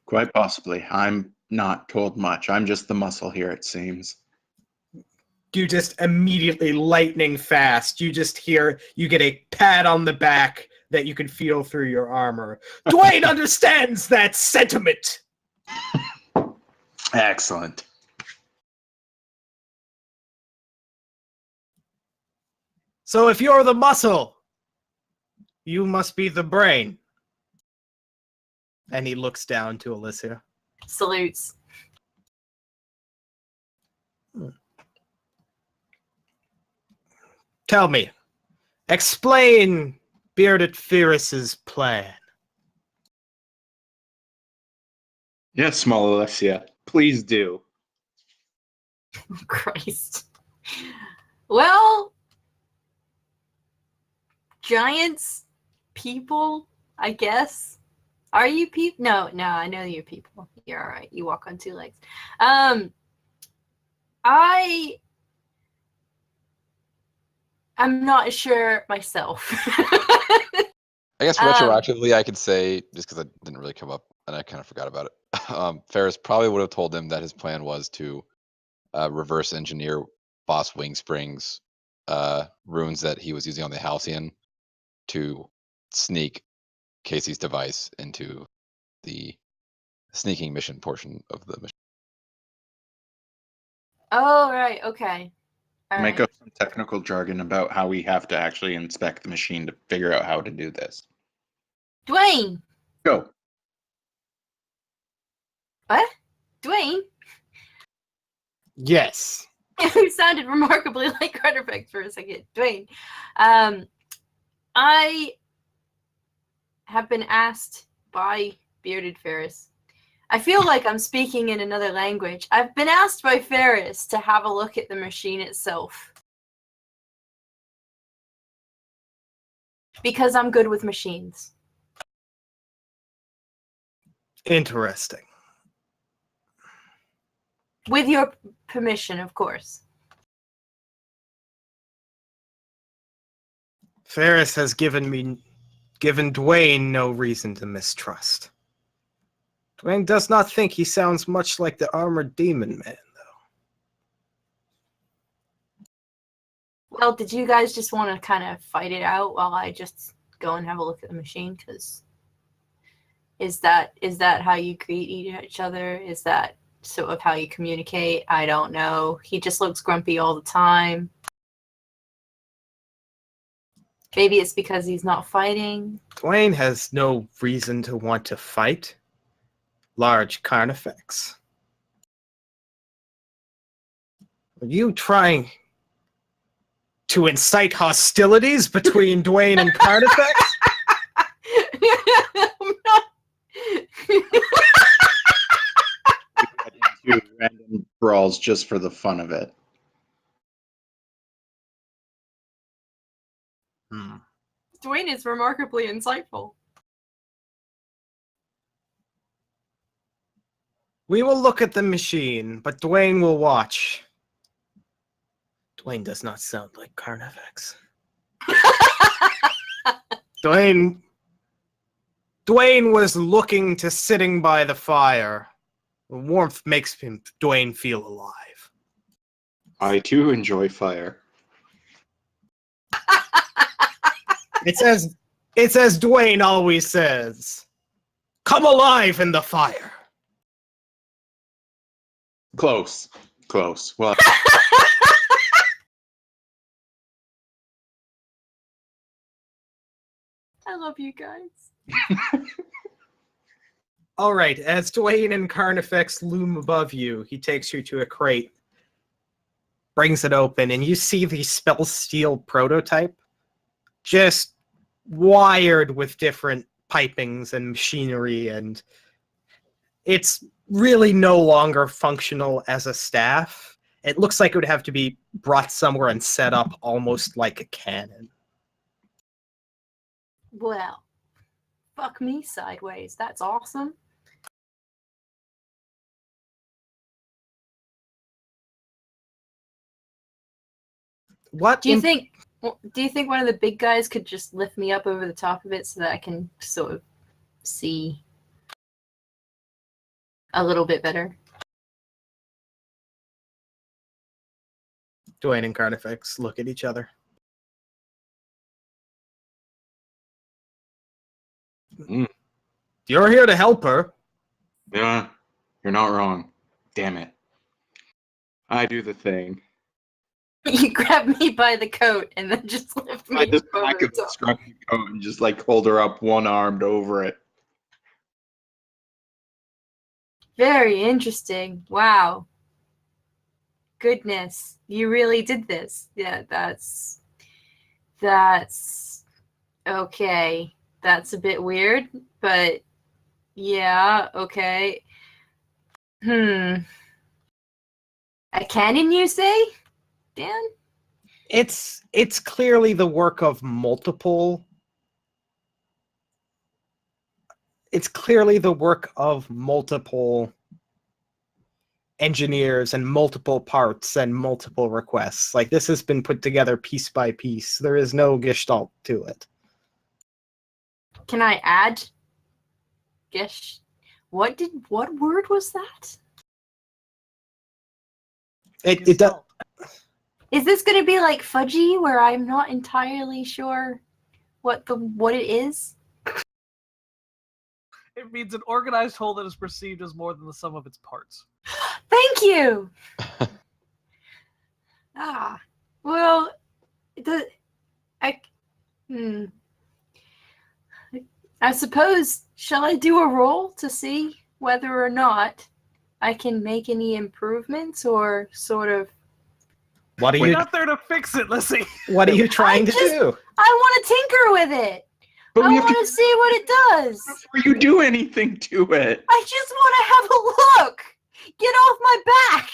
Quite possibly. I'm not told much. I'm just the muscle here, it seems. You just immediately lightning fast. You just hear, you get a pat on the back that you can feel through your armor. Dwayne understands that sentiment. Excellent. So if you're the muscle, you must be the brain. And he looks down to Alicia. Salutes. Tell me, explain Bearded Ferris's plan. Yes, small Alessia, please do. Christ. Well, giants, people, I guess. Are you people? No, I know you're people. You're all right. You walk on two legs. I'm not sure myself. I guess retroactively, I could say, just because it didn't really come up and I kind of forgot about it, Ferris probably would have told him that his plan was to reverse engineer Boss Wingspring's runes that he was using on the Halcyon to sneak Casey's device into the sneaking mission portion of the mission. Oh, right. Okay. All Make right. up some technical jargon about how we have to actually inspect the machine to figure out how to do this. Dwayne. Go. What? Dwayne? Yes. You sounded remarkably like Carterbeck for a second. Dwayne. I have been asked by Bearded Ferris. I feel like I'm speaking in another language. I've been asked by Ferris to have a look at the machine itself. Because I'm good with machines. Interesting. With your permission, of course. Ferris has given Dwayne no reason to mistrust. Dwayne does not think he sounds much like the armored demon man, though. Well, did you guys just want to kind of fight it out while I just go and have a look at the machine? Because is that how you greet each other? Is that sort of how you communicate? I don't know. He just looks grumpy all the time. Maybe it's because he's not fighting. Dwayne has no reason to want to fight large carnifex. Are you trying to incite hostilities between Dwayne and Carnifex? I'm not. Into random brawls just for the fun of it. Dwayne is remarkably insightful. We will look at the machine, but Dwayne will watch. Dwayne does not sound like Carnifex. Dwayne was looking to sitting by the fire. The warmth makes Dwayne feel alive. I too enjoy fire. It's as Dwayne always says, "Come alive in the fire." Close. Well, I love you guys. All right, as Dwayne and Carnifex loom above you, he takes you to a crate, brings it open, and you see the spell steel prototype, just wired with different pipings and machinery, and it's really no longer functional as a staff. It looks like it would have to be brought somewhere and set up almost like a cannon. Well, fuck me sideways. That's awesome. What Do you think one of the big guys could just lift me up over the top of it so that I can sort of see a little bit better? Dwayne and Carnifex look at each other. You're here to help her. yeah, you're not wrong. Damn it. I do the thing. You grab me by the coat and then just lift me I just up over back the of the top. scruffy coat and just like hold her up one-armed over it. Very interesting. Wow. goodness, you really did this. Yeah, that's okay. That's a bit weird, but yeah, okay. A cannon, you say, Dan? It's clearly the work of multiple. It's clearly the work of multiple engineers and multiple parts and multiple requests. Like, this has been put together piece by piece. There is no gestalt to it. Can I add what word was that? It does. Is this going to be like fudgy, where I'm not entirely sure what it is? It means an organized whole that is perceived as more than the sum of its parts. Thank you. Well, I suppose, shall I do a roll to see whether or not I can make any improvements, or sort of? What are We're you? not there to fix it, Lissy. What are you trying to do? I want to tinker with it. But I we have want to see what it does. before you do anything to it. I just want to have a look. Get off my back.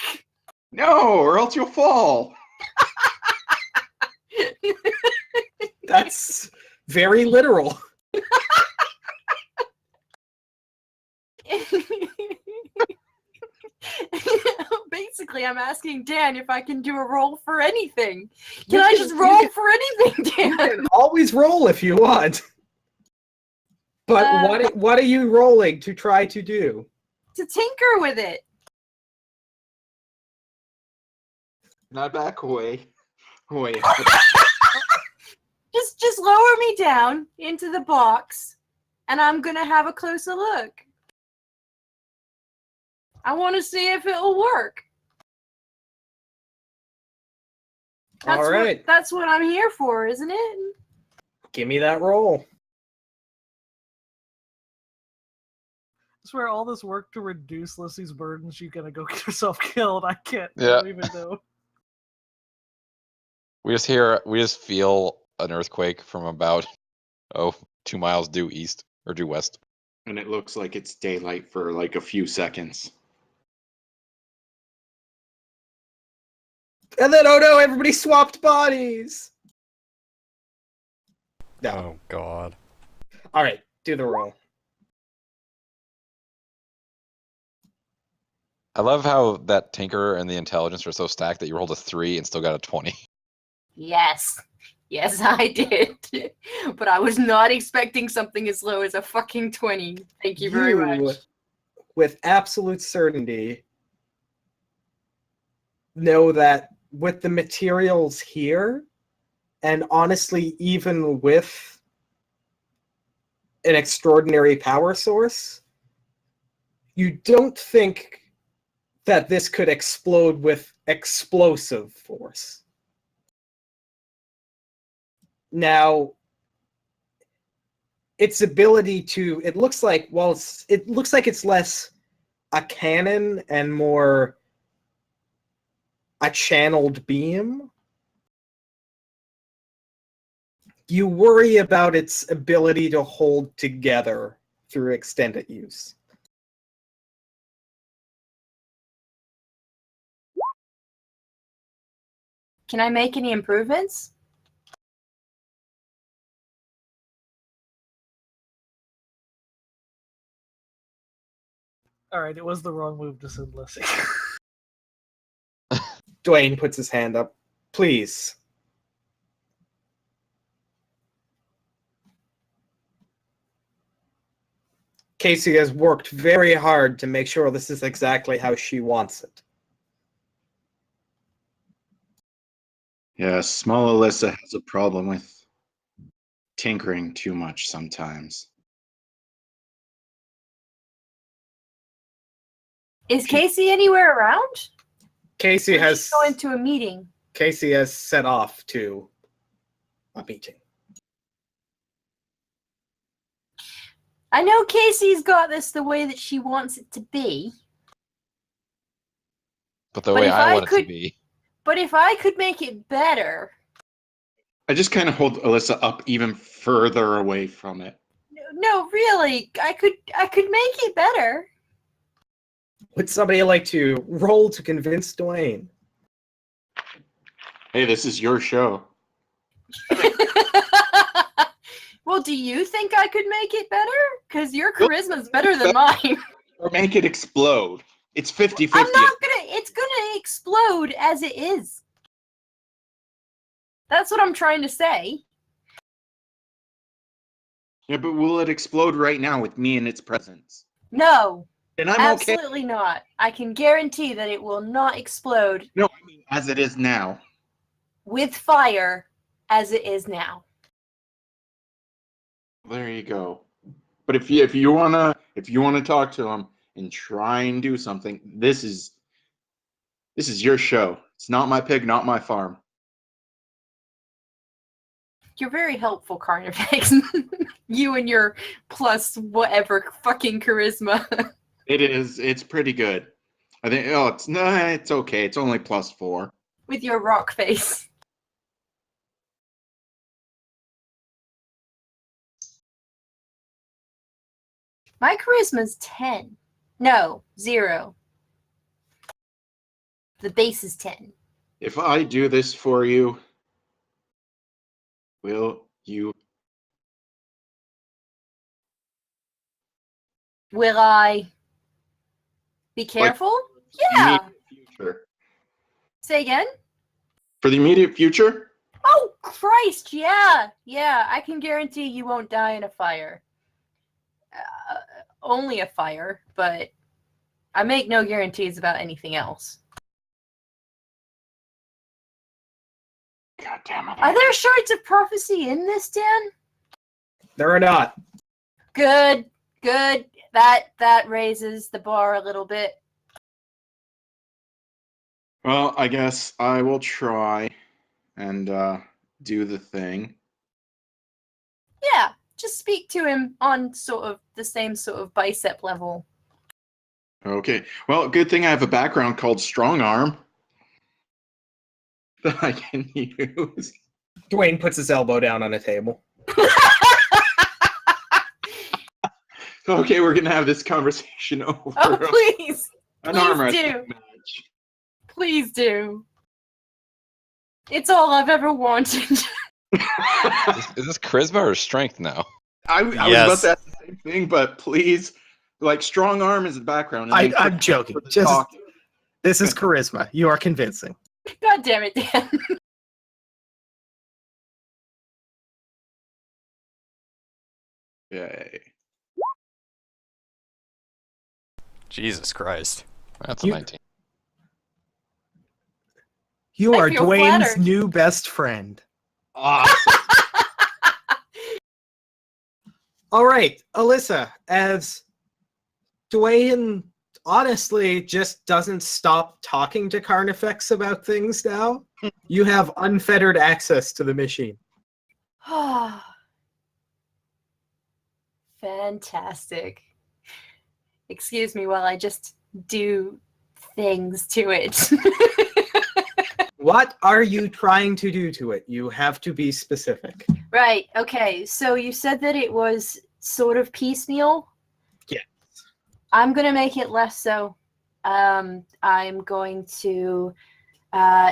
No, or else you'll fall. That's very literal. Basically, I'm asking Dan if I can do a roll for anything. Can I just roll for anything, You Dan? can always roll if you want. But what are you rolling to try to do? To tinker with it. Not back away. Wait. Just lower me down into the box, and I'm gonna have a closer look. I want to see if it'll work. All right. That's what I'm here for, isn't it? Give me that roll. I swear, all this work to reduce Lissy's burden, she's gonna go get herself killed. I can't Yeah. even know. We just feel an earthquake from about 2 miles due east or due west. And it looks like it's daylight for like a few seconds. And then, oh no, everybody swapped bodies. No. Oh God. All right, do the roll. I love how that Tinker and the intelligence are so stacked that you rolled a 3 and still got a 20. Yes, I did. But I was not expecting something as low as a fucking 20. Thank you very much. With absolute certainty, know that with the materials here, and honestly, even with an extraordinary power source, you don't think that this could explode with explosive force. Now, its ability to, it looks like it's less a cannon and more a channeled beam. You worry about its ability to hold together through extended use. Can I make any improvements? Alright, it was the wrong move to send Lissy. Dwayne puts his hand up. Please. Casey has worked very hard to make sure this is exactly how she wants it. Yeah, small Alyssa has a problem with tinkering too much sometimes. Is Casey anywhere around? Casey has She's going to a meeting. Casey has set off to a meeting. I know Casey's got this the way that she wants it to be. But the But way if I I want it could- to be. But if I could make it better... I just kind of hold Alyssa up even further away from it. No, really, I could make it better. Would somebody like to roll to convince Dwayne? Hey, this is your show. Well, do you think I could make it better? Because your charisma's better than mine. Or make it explode. It's 50-50. I'm not gonna... It's gonna explode as it is. That's what I'm trying to say. Yeah, but will it explode right now with me in its presence? No, And I'm okay. absolutely not. I can guarantee that it will not explode No, I mean, as it is now. with fire as it is now. There you go. But if you wanna talk to him and try and do something, this is your show. It's not my pig, not my farm. You're very helpful, Carnifex. You and your plus whatever fucking charisma. It is. It's pretty good. I think. Oh, it's okay. It's only +4. With your rock face. My charisma's 10. No, 0. The base is 10. If I do this for you, will you? Will I be careful? Yeah. Future. Say again? For the immediate future? Oh, Christ, yeah. Yeah, I can guarantee you won't die in a fire. Only a fire, but I make no guarantees about anything else. God damn it. Are there shards of prophecy in this, Dan? There are not. Good, good. That raises the bar a little bit. Well, I guess I will try and do the thing. Yeah, just speak to him on sort of the same sort of bicep level. Okay. Well, good thing I have a background called Strong Arm that I can use. Dwayne puts his elbow down on a table. Okay, we're gonna have this conversation over. Oh, please. An arm Please wrestling do. match. Please do. It's all I've ever wanted. Is this charisma or strength now? I was about Yes. to ask the same thing, but please, like, Strong Arm is the background. and then I'm joking. for the Just talk. this is charisma. You are convincing. God damn it, Dan. Yay. Jesus Christ. That's a You- 19. You I are feel Dwayne's flattered. new best friend. Awesome. All right, Alyssa, as Dwayne honestly just doesn't stop talking to Carnifex about things now, you have unfettered access to the machine. Fantastic. Excuse me while I just do things to it. What are you trying to do to it? You have to be specific. Right, okay. So you said that it was sort of piecemeal? Yes. I'm going to make it less so. I'm going to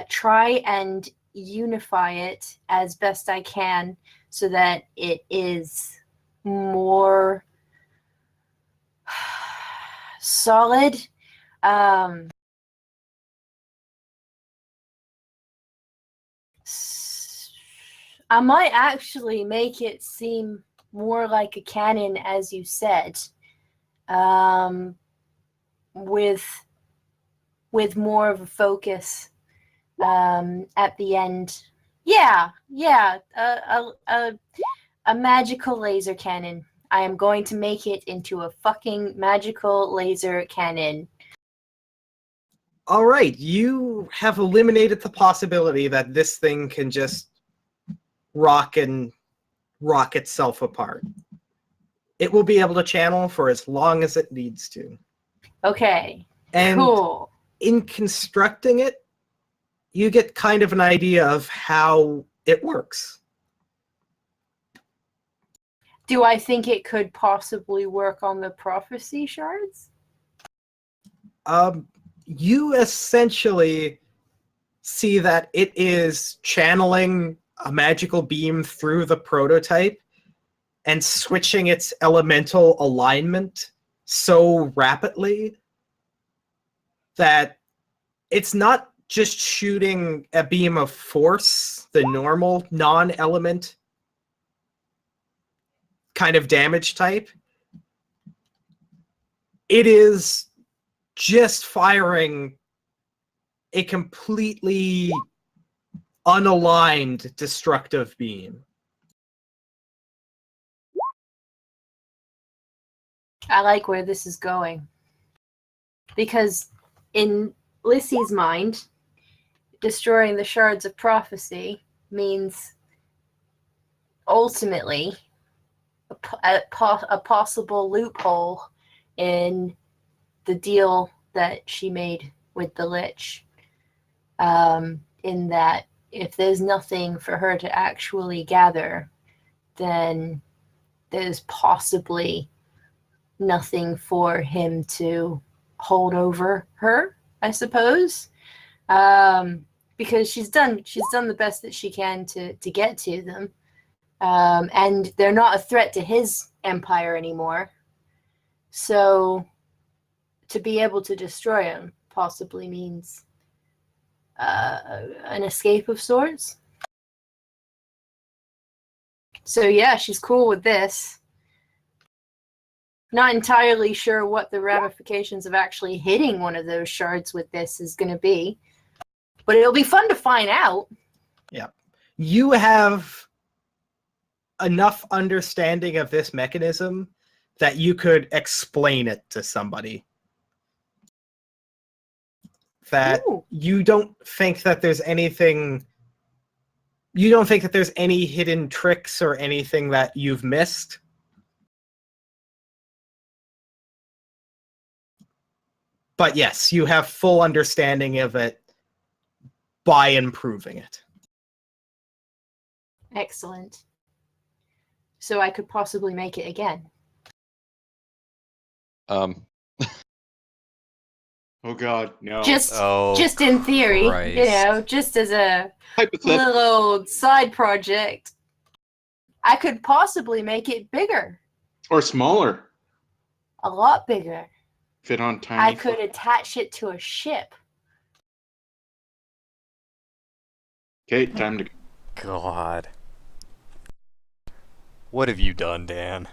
try and unify it as best I can so that it is more solid. I might actually make it seem more like a cannon, as you said, with more of a focus at the end. Yeah, a magical laser cannon. I am going to make it into a fucking magical laser cannon. All right, you have eliminated the possibility that this thing can just rock itself apart. It will be able to channel for as long as it needs to. Okay, And cool. in constructing it, you get kind of an idea of how it works. Do I think it could possibly work on the prophecy shards? You essentially see that it is channeling a magical beam through the prototype and switching its elemental alignment so rapidly that it's not just shooting a beam of force, the normal non-element kind of damage type. It is just firing a completely unaligned destructive beam. I like where this is going. Because in Lissy's mind, destroying the shards of prophecy means ultimately a possible loophole in the deal that she made with the Lich. In that if there's nothing for her to actually gather, then there's possibly nothing for him to hold over her, I suppose. Because she's done the best that she can to get to them. And they're not a threat to his empire anymore. So to be able to destroy him possibly means an escape of sorts. So yeah, she's cool with this. Not entirely sure what the ramifications of actually hitting one of those shards with this is going to be, but it'll be fun to find out. Yeah. You have enough understanding of this mechanism that you could explain it to somebody. That you don't think that there's anything... You don't think that there's any hidden tricks or anything that you've missed? But yes, you have full understanding of it by improving it. Excellent. So I could possibly make it again. Oh God, no. Just in theory, Christ. you know, just as a Hypothetical. little side project, I could possibly make it bigger, Or smaller. a lot bigger. Fit on tiny. I could attach it to a ship. Okay, time to. God. What have you done, Dan?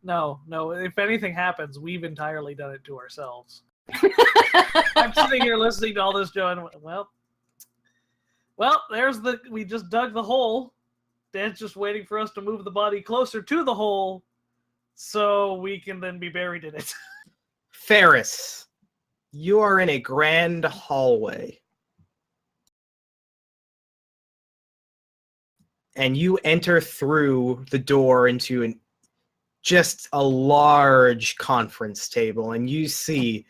No. If anything happens, we've entirely done it to ourselves. I'm sitting here listening to all this, Joe, and well, we just dug the hole. Dan's just waiting for us to move the body closer to the hole so we can then be buried in it. Ferris, you are in a grand hallway. And you enter through the door into just a large conference table, and you see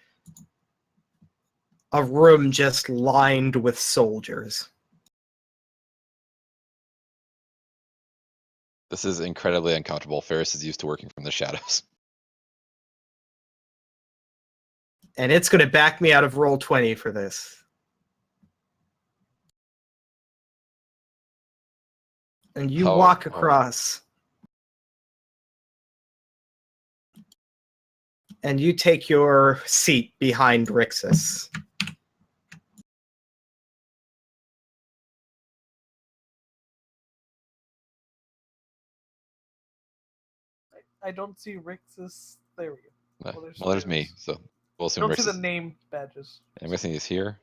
a room just lined with soldiers. This is incredibly uncomfortable. Ferris is used to working from the shadows. And it's going to back me out of roll 20 for this. And you walk across. And you take your seat behind Rixus. I don't see Rix's. There we go. Well, there's me, so we'll I assume don't Rex see is... the name badges. I'm guessing he's here.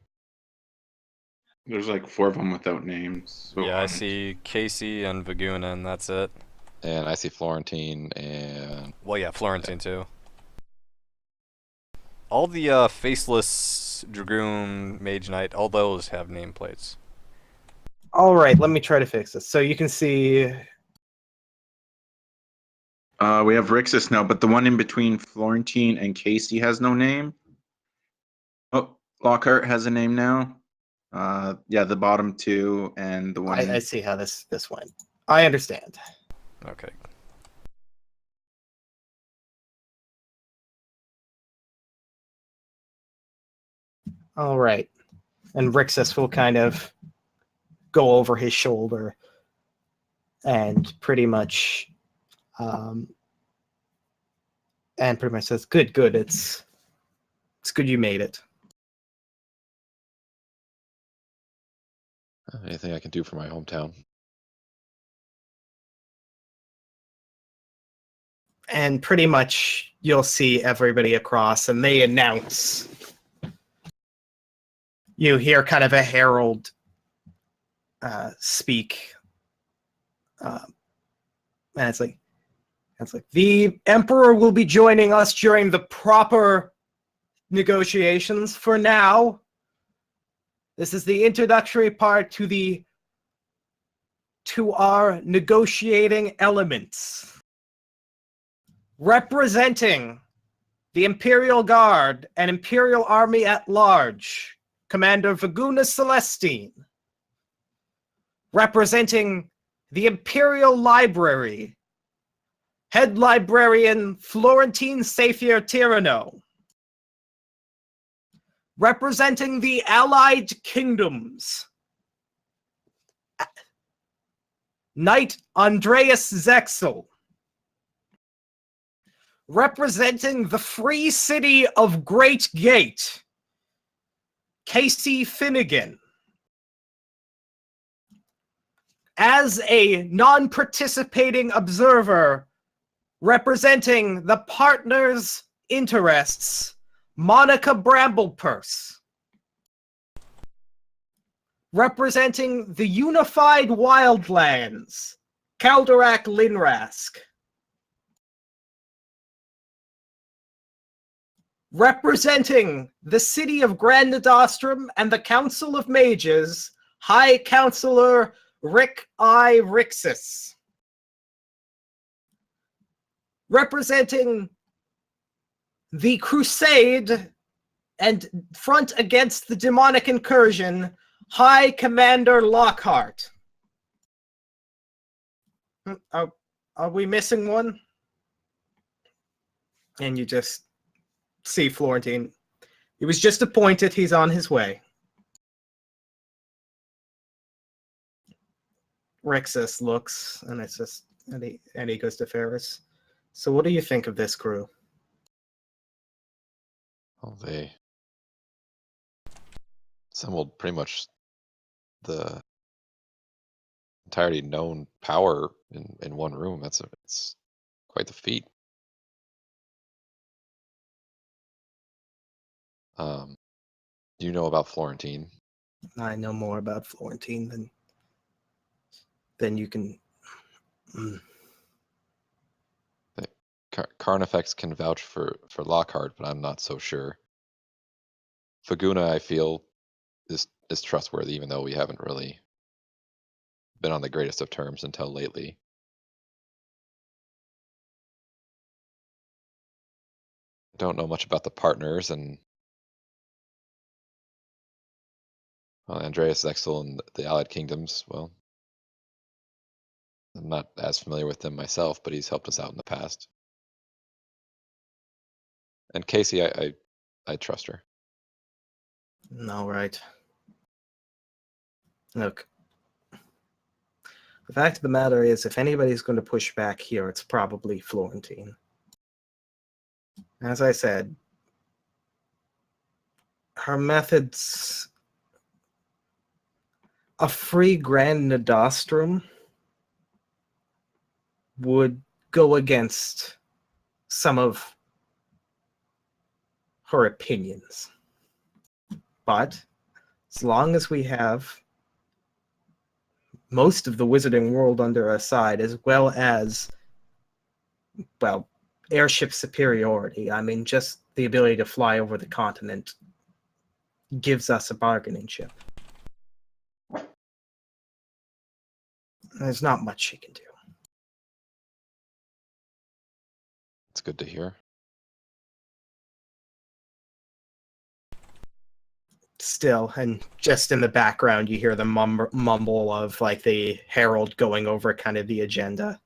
There's like 4 of them without names. So Yeah, I see Casey and Vaguna, and that's it. And I see Florentine and... Well, yeah, Florentine too. All the Faceless Dragoon Mage Knight, all those have nameplates. All right, let me try to fix this. So you can see... we have Rixus now, but the one in between Florentine and Casey has no name. Oh, Lockhart has a name now. Yeah, the bottom two and the one. I see how this went. I understand. Okay. All right. And Rixus will kind of go over his shoulder and pretty much says, good. It's good you made it. Anything I can do for my hometown? And pretty much you'll see everybody across, and they announce. You hear kind of a herald speak, and it's like the Emperor will be joining us during the proper negotiations. For now, this is the introductory part to our negotiating elements. Representing the Imperial Guard and Imperial Army at large, Commander Vaguna Celestine. Representing the Imperial Library, Head Librarian Florentine Saphir Tyranno. Representing the Allied Kingdoms, Knight Andreas Zexel. Representing the Free City of Great Gate, Casey Finnegan. As a non-participating observer, representing the partners' interests, Monica Bramblepurse. Representing the Unified Wildlands, Calderak Linrask. Representing the city of Grand Nadostrum and the Council of Mages, High Counselor Rick I. Rixus. Representing the Crusade and front against the demonic incursion, High Commander Lockhart. Are we missing one? And you just see Florentine. He was just appointed. He's on his way. Rixus looks, and it's just, and he goes to Ferris. So, what do you think of this crew? Well, they assembled pretty much the entirety known power in one room. It's quite the feat. Do you know about Florentine? I know more about Florentine than you can. Carnifex can vouch for Lockhart, but I'm not so sure. Faguna, I feel, is trustworthy, even though we haven't really been on the greatest of terms until lately. Don't know much about the partners, and well, Andreas Zexel and the Allied Kingdoms. Well, I'm not as familiar with them myself, but he's helped us out in the past. And Casey, I trust her. All right. Look, the fact of the matter is, if anybody's going to push back here, it's probably Florentine. As I said, her methods, a free Grand Nadostrum would go against some of her opinions. But as long as we have most of the wizarding world under our side, as well as, well, airship superiority, I mean, just the ability to fly over the continent gives us a bargaining chip. There's not much she can do. It's good to hear. still, and just in the background, you hear the mumble of like the herald going over kind of the agenda.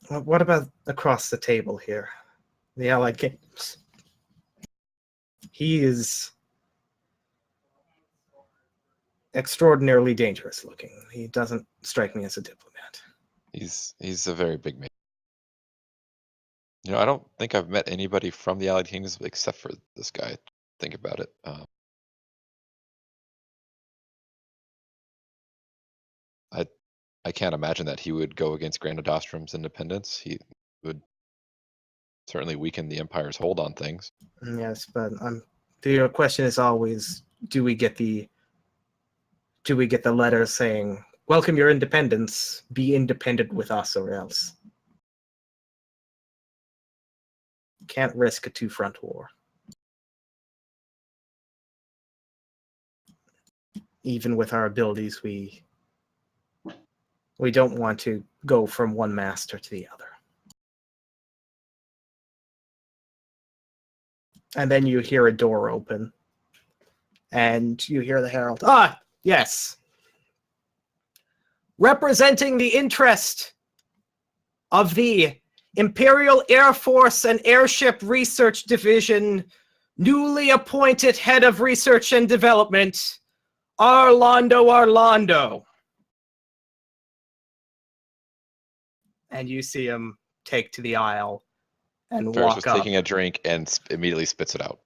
What about across the table here? The Allied Kingdoms. He is extraordinarily dangerous looking. He doesn't strike me as a diplomat. He's a very big man. I don't think I've met anybody from the Allied Kingdoms except for this guy. Think about it. I can't imagine that he would go against Grand Odostrom's independence. He would certainly weaken the Empire's hold on things. Yes, but the question is always, do we get the letter saying, "Welcome your independence. Be independent with us, or else." Can't risk a two-front war. Even with our abilities, we don't want to go from one master to the other. And then you hear a door open. And you hear the herald. Ah, yes. Representing the interest of the Imperial Air Force and Airship Research Division, newly appointed head of research and development, Arlando. And you see him take to the aisle and Ferris walk was up. taking a drink and immediately spits it out.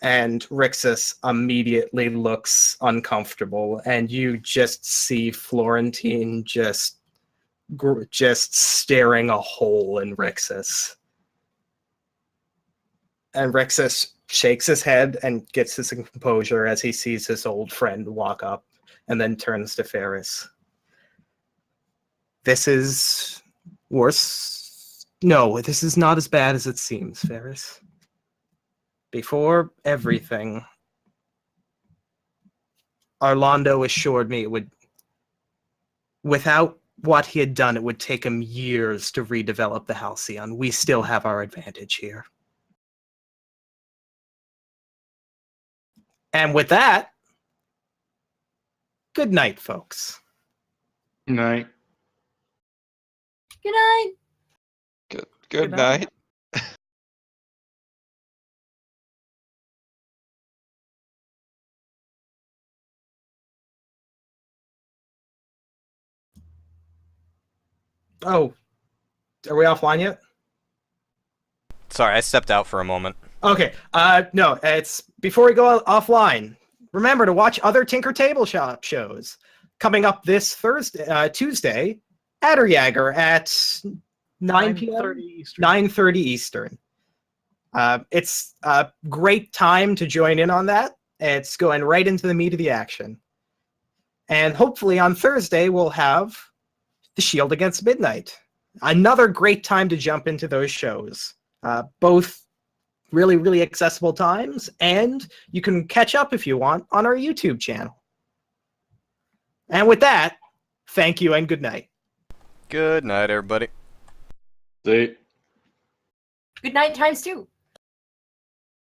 And Rixus immediately looks uncomfortable, and you just see Florentine just staring a hole in Rixus. And Rixus shakes his head and gets his composure as he sees his old friend walk up, and then turns to Ferris. This is worse. No, this is not as bad as it seems, Ferris. Before everything, Arlando assured me it would, without what he had done, it would take him years to redevelop the Halcyon. We still have our advantage here. And with that, good night, folks. Good night. Good night. Good night. Oh, are we offline yet? Sorry, I stepped out for a moment. Okay. No, it's before we go offline. Remember to watch other Tinker Table Shop shows coming up this Tuesday, Adderjagger at 9 p.m. 9:30 Eastern. 9:30 Eastern. It's a great time to join in on that. It's going right into the meat of the action. And hopefully on Thursday, we'll have The Shield Against Midnight. Another great time to jump into those shows. Both really, really accessible times, and you can catch up if you want on our YouTube channel. And with that, thank you and good night. Good night, everybody. See? Good night times two.